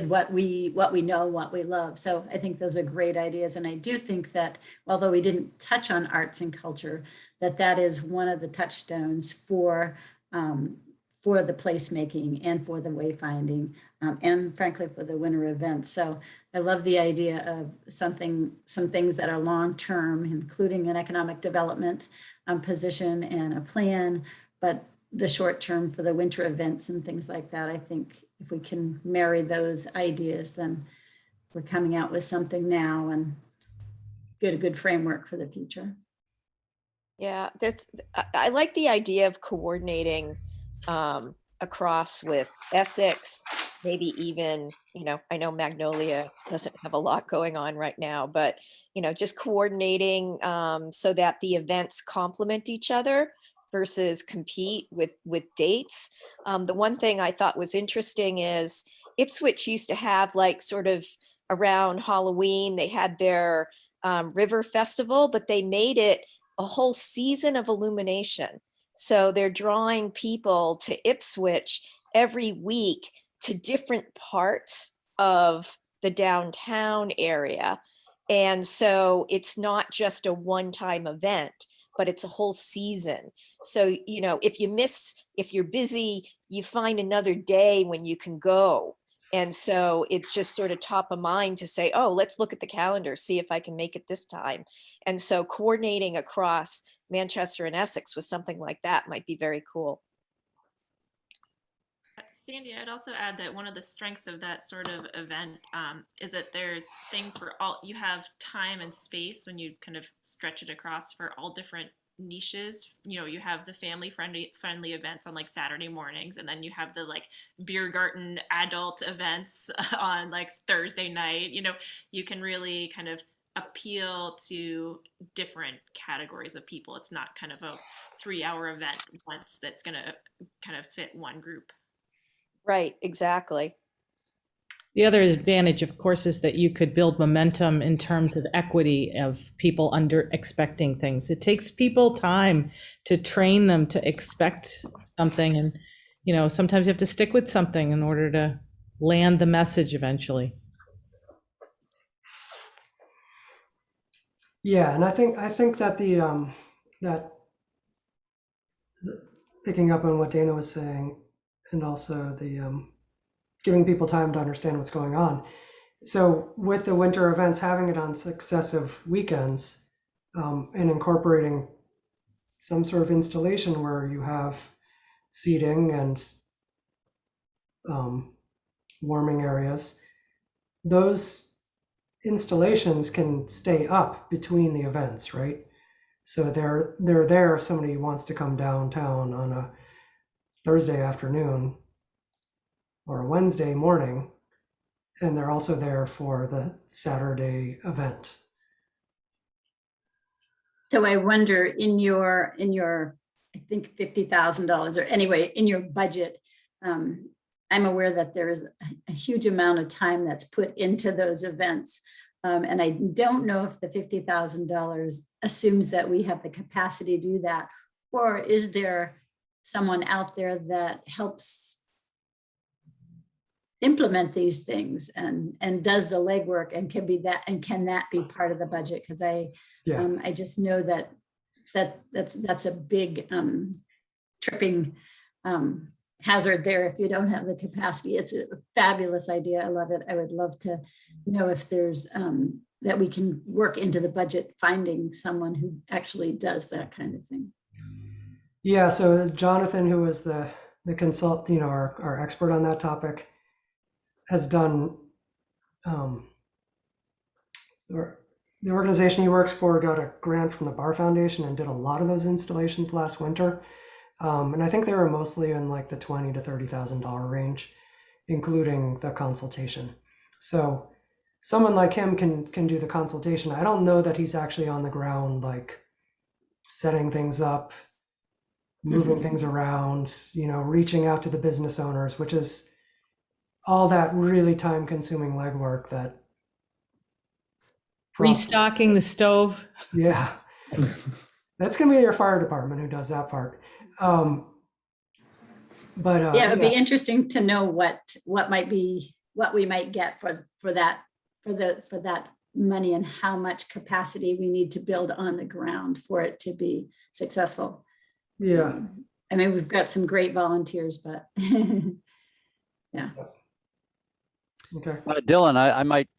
Speaker 12: what we know, what we love. So I think those are great ideas. And I do think that although we didn't touch on arts and culture, that is one of the touchstones for the placemaking and for the wayfinding, and frankly, for the winter events. So I love the idea of some things that are long-term, including an economic development position and a plan, but the short-term for the winter events and things like that. I think if we can marry those ideas, then we're coming out with something now and get a good framework for the future.
Speaker 9: Yeah, I like the idea of coordinating across with Essex, maybe even, I know Magnolia doesn't have a lot going on right now, but, just coordinating so that the events complement each other versus compete with dates. The one thing I thought was interesting is Ipswich used to have, like, sort of around Halloween, they had their river festival, but they made it a whole season of illumination. So they're drawing people to Ipswich every week to different parts of the downtown area. And so it's not just a one-time event, but it's a whole season. So, if you're busy, you find another day when you can go. And so it's just sort of top of mind to say, oh, let's look at the calendar, see if I can make it this time. And so coordinating across Manchester and Essex with something like that might be very cool.
Speaker 6: Sandy, I'd also add that one of the strengths of that sort of event is that there's things for all, you have time and space when you kind of stretch it across for all different niches. You have the family friendly events on like Saturday mornings, and then you have the like beer garden adult events on like Thursday night. You can really kind of appeal to different categories of people. It's not kind of a 3-hour event once that's going to kind of fit one group.
Speaker 9: Right, exactly.
Speaker 7: The other advantage, of course, is that you could build momentum in terms of equity of people under expecting things. It takes people time to train them to expect something. And, sometimes you have to stick with something in order to land the message eventually.
Speaker 2: Yeah, and I think that that picking up on what Dana was saying, and also the giving people time to understand what's going on. So with the winter events, having it on successive weekends and incorporating some sort of installation where you have seating and warming areas. Those installations can stay up between the events, right? So they're there if somebody wants to come downtown on a Thursday afternoon or a Wednesday morning, and they're also there for the Saturday event.
Speaker 12: So I wonder in your, I think $50,000 or anyway, in your budget, I'm aware that there is a huge amount of time that's put into those events. And I don't know if the $50,000 assumes that we have the capacity to do that, or is there someone out there that helps implement these things and does the legwork and can that be part of the budget? Because I just know that's a big tripping hazard there if you don't have the capacity. It's a fabulous idea. I love it. I would love to know if there's that we can work into the budget, finding someone who actually does that kind of thing.
Speaker 2: Yeah, so Jonathan, who is the consultant, our expert on that topic, has done, the organization he works for got a grant from the Bar Foundation and did a lot of those installations last winter. And I think they were mostly in like the $20,000 to $30,000 range, including the consultation. So someone like him can do the consultation. I don't know that he's actually on the ground, like setting things up, moving things around, reaching out to the business owners, which is all that really time-consuming legwork that
Speaker 7: Restocking the stove.
Speaker 2: Yeah, that's gonna be your fire department who does that part. But
Speaker 12: yeah, it'd be interesting to know what we might get for that money and how much capacity we need to build on the ground for it to be successful.
Speaker 2: Yeah,
Speaker 12: I mean, we've got some great volunteers, but yeah.
Speaker 2: Okay.
Speaker 13: Dylan, I might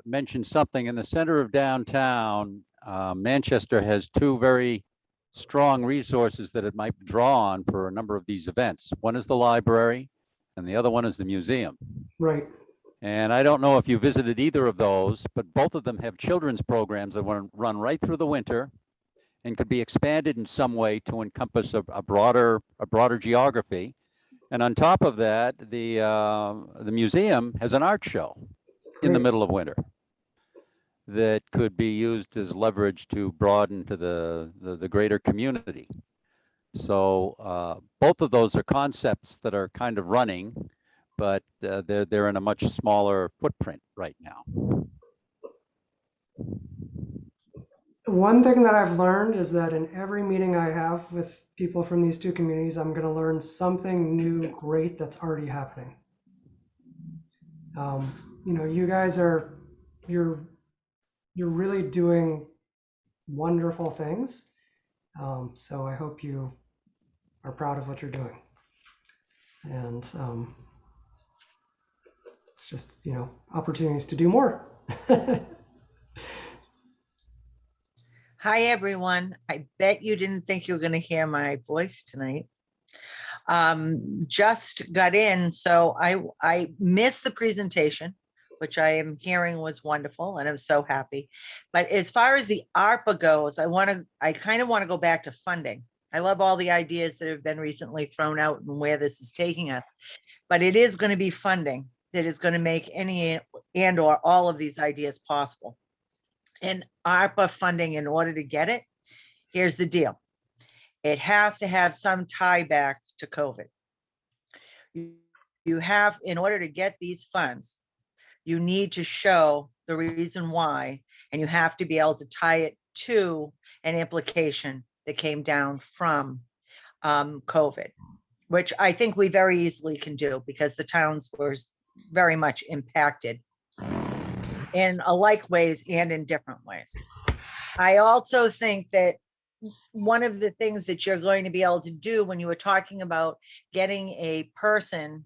Speaker 13: mention something. In the center of downtown, Manchester has two very strong resources that it might draw on for a number of these events. One is the library, and the other one is the museum.
Speaker 2: Right.
Speaker 13: And I don't know if you visited either of those, but both of them have children's programs that run right through the winter and could be expanded in some way to encompass a broader geography. And on top of that, the museum has an art show in the middle of winter that could be used as leverage to broaden to the greater community. So both of those are concepts that are kind of running, but they're in a much smaller footprint right now.
Speaker 2: One thing that I've learned is that in every meeting I have with people from these two communities, I'm going to learn something new, great that's already happening. You guys you're really doing wonderful things. So I hope you are proud of what you're doing. And it's just, opportunities to do more.
Speaker 14: Hi, everyone. I bet you didn't think you were going to hear my voice tonight. Just got in, so I missed the presentation, which I am hearing was wonderful, and I'm so happy. But as far as the ARPA goes, I kind of want to go back to funding. I love all the ideas that have been recently thrown out and where this is taking us. But it is going to be funding that is going to make any and or all of these ideas possible. And ARPA funding, in order to get it, here's the deal. It has to have some tie back to COVID. You have, in order to get these funds, you need to show the reason why, and you have to be able to tie it to an implication that came down from COVID, which I think we very easily can do because the towns were very much impacted in alike ways and in different ways. I also think that one of the things that you're going to be able to do when you were talking about getting a person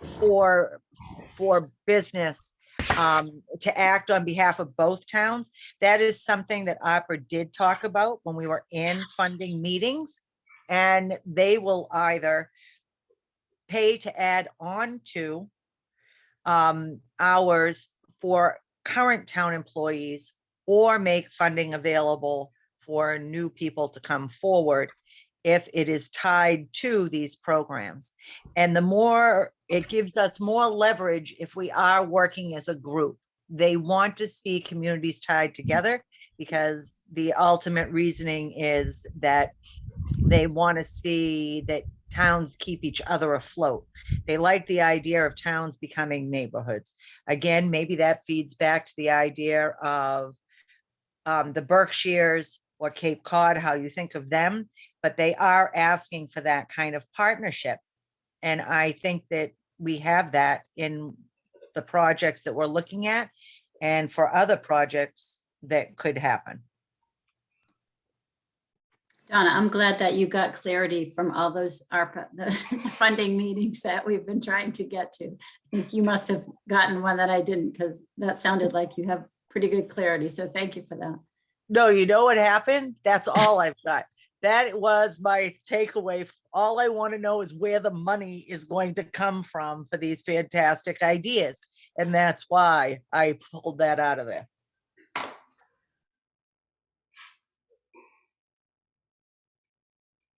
Speaker 14: for business to act on behalf of both towns. That is something that ARPA did talk about when we were in funding meetings. And they will either pay to add on to hours for current town employees or make funding available for new people to come forward if it is tied to these programs. And the more, it gives us more leverage if we are working as a group. They want to see communities tied together because the ultimate reasoning is that they want to see that towns keep each other afloat. They like the idea of towns becoming neighborhoods. Again, maybe that feeds back to the idea of the Berkshires or Cape Cod, how you think of them, but they are asking for that kind of partnership. And I think that we have that in the projects that we're looking at and for other projects that could happen.
Speaker 12: Donna, I'm glad that you got clarity from all those ARPA, those funding meetings that we've been trying to get to. I think you must have gotten one that I didn't, because that sounded like you have pretty good clarity. So thank you for that.
Speaker 14: No, you know what happened? That's all I've got. That was my takeaway. All I want to know is where the money is going to come from for these fantastic ideas. And that's why I pulled that out of there.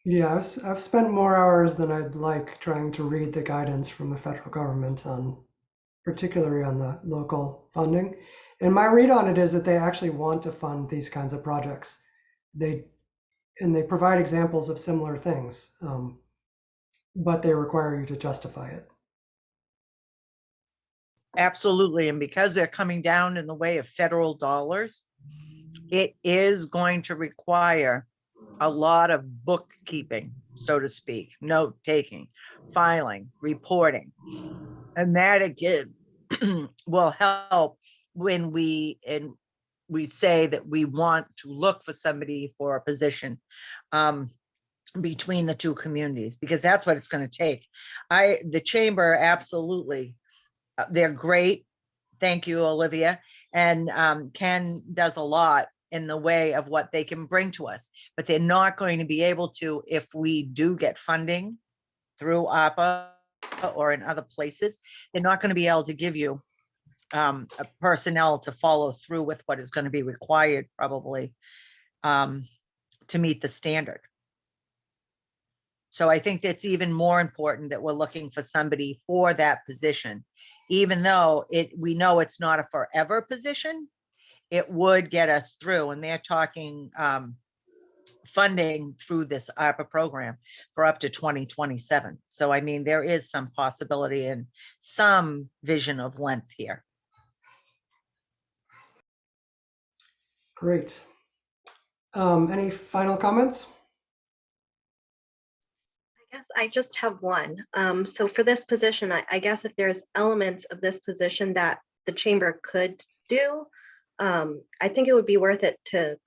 Speaker 2: Yeah, I've spent more hours than I'd like trying to read the guidance from the federal government on, particularly on the local funding. And my read on it is that they actually want to fund these kinds of projects. They provide examples of similar things, but they require you to justify it.
Speaker 14: Absolutely. And because they're coming down in the way of federal dollars, it is going to require a lot of bookkeeping, so to speak, note taking, filing, reporting. And that again will help when we say that we want to look for somebody for a position between the two communities, because that's what it's going to take. The chamber, absolutely. They're great. Thank you, Olivia. And Ken does a lot in the way of what they can bring to us, but they're not going to be able to if we do get funding through ARPA or in other places. They're not going to be able to give you a personnel to follow through with what is going to be required probably to meet the standard. So I think that's even more important that we're looking for somebody for that position, even though we know it's not a forever position. It would get us through, and they're talking funding through this ARPA program for up to 2027. So, I mean, there is some possibility and some vision of length here.
Speaker 2: Great. Any final comments?
Speaker 11: I guess I just have one. So for this position, I guess if there's elements of this position that the chamber could do, I think it would be worth it to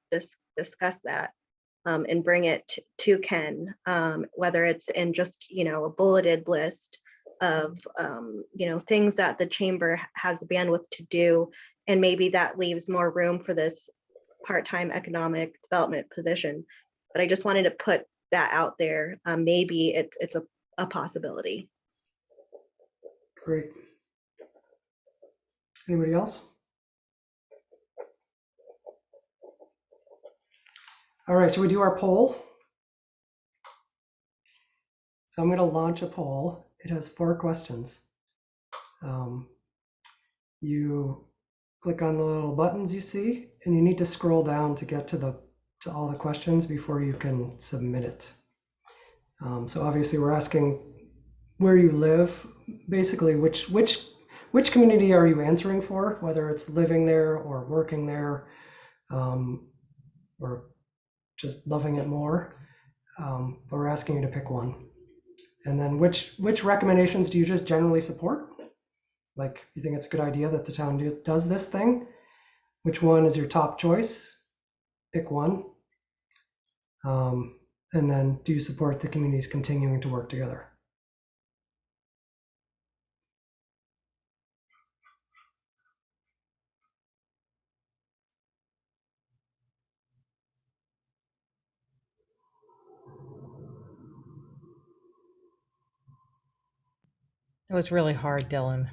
Speaker 11: discuss that and bring it to Ken, whether it's in just, a bulleted list of, things that the chamber has the bandwidth to do. And maybe that leaves more room for this part-time economic development position. But I just wanted to put that out there. Maybe it's a possibility.
Speaker 2: Great. Anybody else? All right, should we do our poll? So I'm going to launch a poll. It has 4 questions. You click on the little buttons you see, and you need to scroll down to get to all the questions before you can submit it. So obviously we're asking where you live, basically which community are you answering for, whether it's living there or working there, or just loving it more. But we're asking you to pick one. And then which recommendations do you just generally support? Like, you think it's a good idea that the town does this thing? Which one is your top choice? Pick one. And then, do you support the communities continuing to work together?
Speaker 7: That was really hard, Dylan.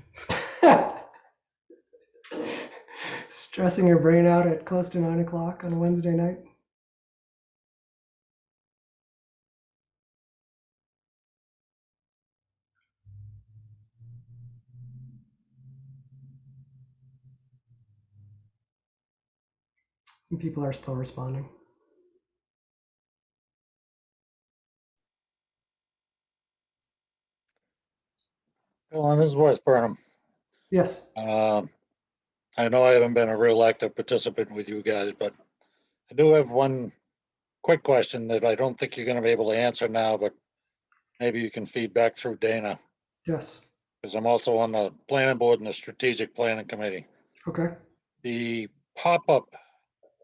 Speaker 2: Stressing your brain out at close to 9 o'clock on a Wednesday night. And people are still responding.
Speaker 15: Dylan, this is West Burnham.
Speaker 2: Yes.
Speaker 15: I know I haven't been a real active participant with you guys, but I do have one quick question that I don't think you're going to be able to answer now, but maybe you can feed back through Dana,
Speaker 2: Yes.
Speaker 15: because I'm also on the planning board and the strategic planning committee.
Speaker 2: Okay.
Speaker 15: The pop-up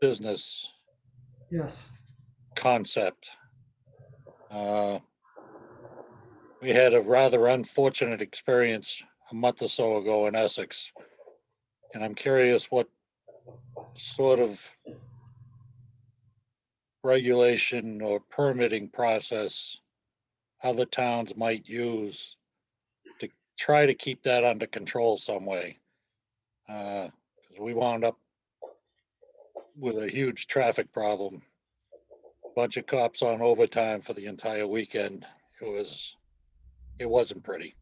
Speaker 15: business
Speaker 2: Yes.
Speaker 15: concept. We had a rather unfortunate experience a month or so ago in Essex. And I'm curious what sort of regulation or permitting process other towns might use to try to keep that under control some way. Because we wound up with a huge traffic problem. Bunch of cops on overtime for the entire weekend. It wasn't pretty.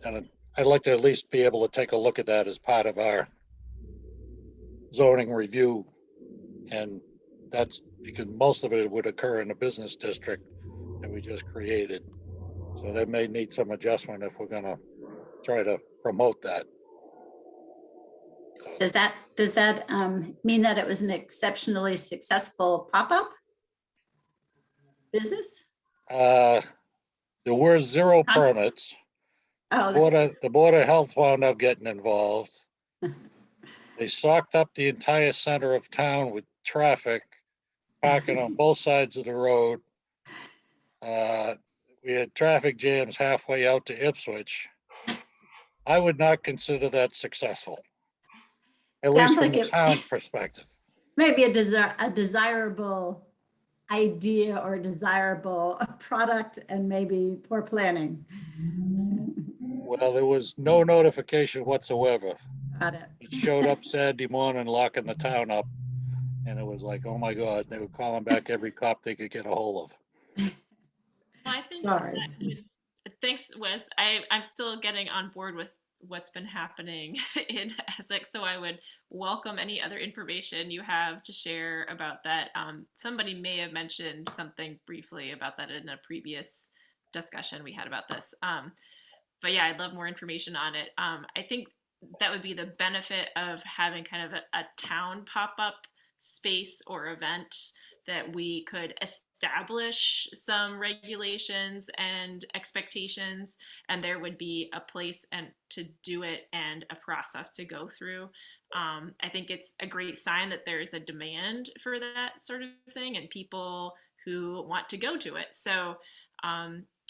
Speaker 15: And I'd like to at least be able to take a look at that as part of our zoning review. And that's because most of it would occur in the business district that we just created. So that may need some adjustment if we're gonna try to promote that.
Speaker 12: Does that mean that it was an exceptionally successful pop-up business?
Speaker 15: There were 0 permits.
Speaker 12: Oh,
Speaker 15: The Board of Health wound up getting involved. They socked up the entire center of town with traffic, parking on both sides of the road. We had traffic jams halfway out to Ipswich. I would not consider that successful, at least
Speaker 12: sounds
Speaker 15: from
Speaker 12: like
Speaker 15: the
Speaker 12: it
Speaker 15: town's perspective.
Speaker 12: maybe a desirable idea or desirable product and maybe poor planning.
Speaker 15: Well, there was no notification whatsoever.
Speaker 12: Got it.
Speaker 15: It showed up Saturday morning, locking the town up. And it was like, oh my God, they were calling back every cop they could get a hold of.
Speaker 6: Well, I think
Speaker 12: Sorry.
Speaker 6: thanks, Wes. I'm still getting on board with what's been happening in Essex, so I would welcome any other information you have to share about that. Somebody may have mentioned something briefly about that in a previous discussion we had about this. But yeah, I'd love more information on it. I think that would be the benefit of having kind of a town pop-up space or event, that we could establish some regulations and expectations, and there would be a place and to do it and a process to go through. I think it's a great sign that there's a demand for that sort of thing and people who want to go to it. So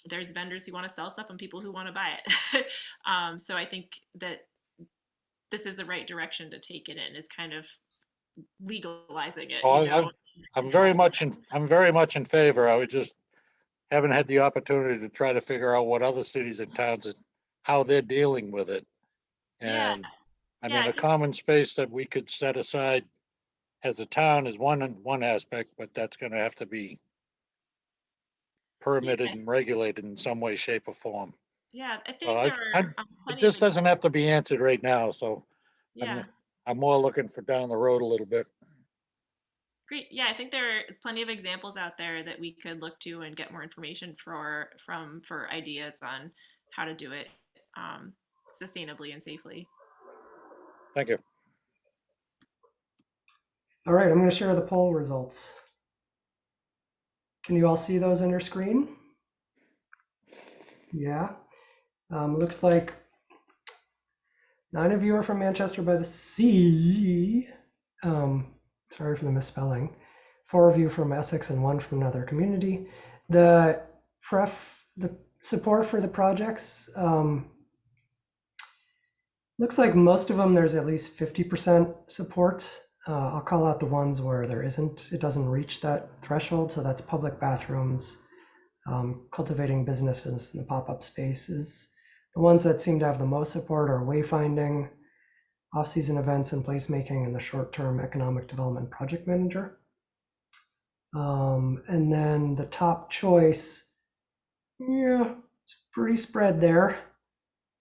Speaker 6: there's vendors who want to sell stuff and people who want to buy it. So I think that this is the right direction to take it in, is kind of legalizing it.
Speaker 15: Oh,
Speaker 6: you know?
Speaker 15: I'm very much in favor. I was just haven't had the opportunity to try to figure out what other cities and towns and how they're dealing with it.
Speaker 6: Yeah.
Speaker 15: And I
Speaker 6: Yeah,
Speaker 15: mean,
Speaker 6: I
Speaker 15: a
Speaker 6: think-
Speaker 15: common space that we could set aside as a town is one aspect, but that's going to have to be permitted and regulated in some way, shape, or form.
Speaker 6: Yeah, I think
Speaker 15: So
Speaker 6: there are
Speaker 15: it
Speaker 6: plenty
Speaker 15: just
Speaker 6: of
Speaker 15: doesn't have to be answered right now. So
Speaker 6: yeah.
Speaker 15: I'm more looking for down the road a little bit.
Speaker 6: Great. Yeah, I think there are plenty of examples out there that we could look to and get more information for ideas on how to do it sustainably and safely.
Speaker 15: Thank you.
Speaker 2: All right, I'm going to share the poll results. Can you all see those on your screen? Yeah. Looks like 9 of you are from Manchester by the Sea. Sorry for the misspelling. 4 of you from Essex and 1 from another community. The support for the projects, looks like most of them there's at least 50% support. I'll call out the ones where there isn't. It doesn't reach that threshold. So that's public bathrooms, cultivating businesses in the pop-up spaces. The ones that seem to have the most support are Wayfinding, off-season events and placemaking, and the short-term economic development project manager. And then the top choice, yeah, it's pretty spread there.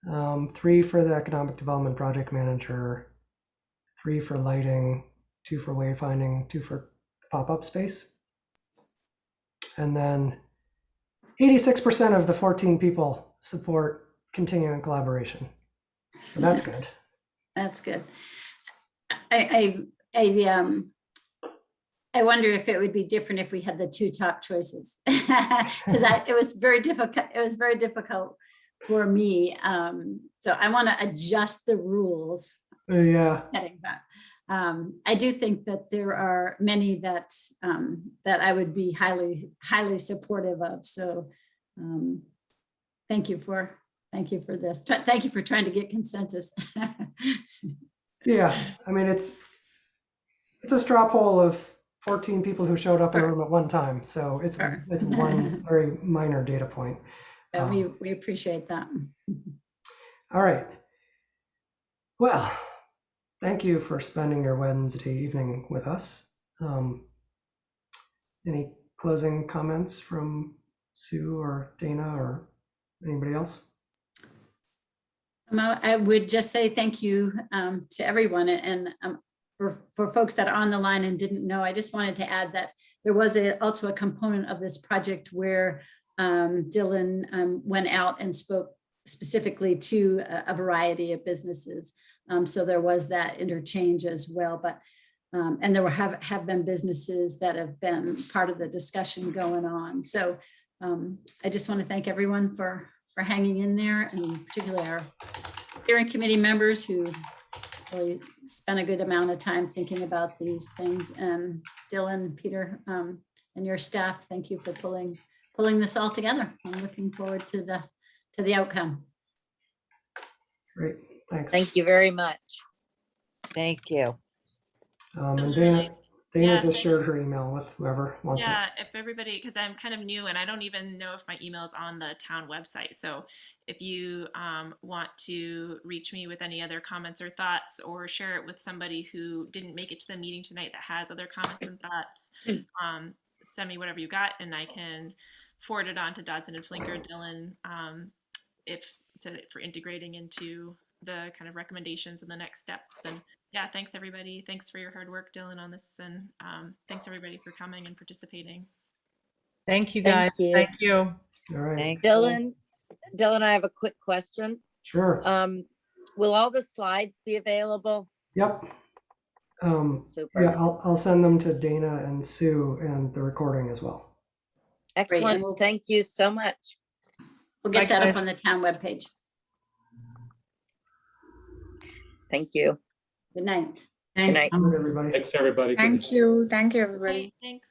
Speaker 2: 3 for the economic development project manager, 3 for lighting, 2 for wayfinding, 2 for pop-up space. And then 86% of the 14 people support continuing collaboration. So that's good.
Speaker 12: That's good. I wonder if it would be different if we had the 2 top choices, because it was very difficult. It was very difficult for me. So I want to adjust the rules.
Speaker 2: Yeah.
Speaker 12: But I do think that there are many that that I would be highly supportive of. So thank you for this. Thank you for trying to get consensus.
Speaker 2: Yeah, I mean it's a straw poll of 14 people who showed up in a room at one time, so it's one very minor data point.
Speaker 12: Yeah, we appreciate that.
Speaker 2: All right. Well, thank you for spending your Wednesday evening with us. Any closing comments from Sue or Dana or anybody else?
Speaker 12: I would just say thank you to everyone, and for folks that are on the line and didn't know, I just wanted to add that there was also a component of this project where Dylan went out and spoke specifically to a variety of businesses. So there was that interchange as well, but and there have been businesses that have been part of the discussion going on. So I just want to thank everyone for hanging in there, and particularly our steering committee members who really spent a good amount of time thinking about these things. And Dylan, Peter, and your staff, thank you for pulling this all together. I'm looking forward to the outcome.
Speaker 2: Great, thanks.
Speaker 1: Thank you very much.
Speaker 14: Thank you.
Speaker 2: And Dana just shared her email with whoever wants it.
Speaker 6: Yeah, if everybody, because I'm kind of new and I don't even know if my email is on the town website. So if you want to reach me with any other comments or thoughts, or share it with somebody who didn't make it to the meeting tonight that has other comments and thoughts, send me whatever you got and I can forward it on to Dodson and Flinker, Dylan, for integrating into the kind of recommendations and the next steps. And yeah, thanks everybody. Thanks for your hard work, Dylan, on this, and thanks everybody for coming and participating.
Speaker 7: Thank you, guys. Thank you.
Speaker 2: All right.
Speaker 1: Dylan, I have a quick question.
Speaker 2: Sure.
Speaker 1: Will all the slides be available?
Speaker 2: Yep.
Speaker 1: Super.
Speaker 2: Yeah, I'll send them to Dana and Sue and the recording as well.
Speaker 1: Excellent.
Speaker 12: Great.
Speaker 1: Thank you so much.
Speaker 12: We'll get that up on the town webpage.
Speaker 1: Thank you.
Speaker 12: Good night.
Speaker 1: Good night.
Speaker 2: Good, everybody.
Speaker 3: Thanks, everybody.
Speaker 4: Thank you. Thank you, everybody.
Speaker 6: Thanks.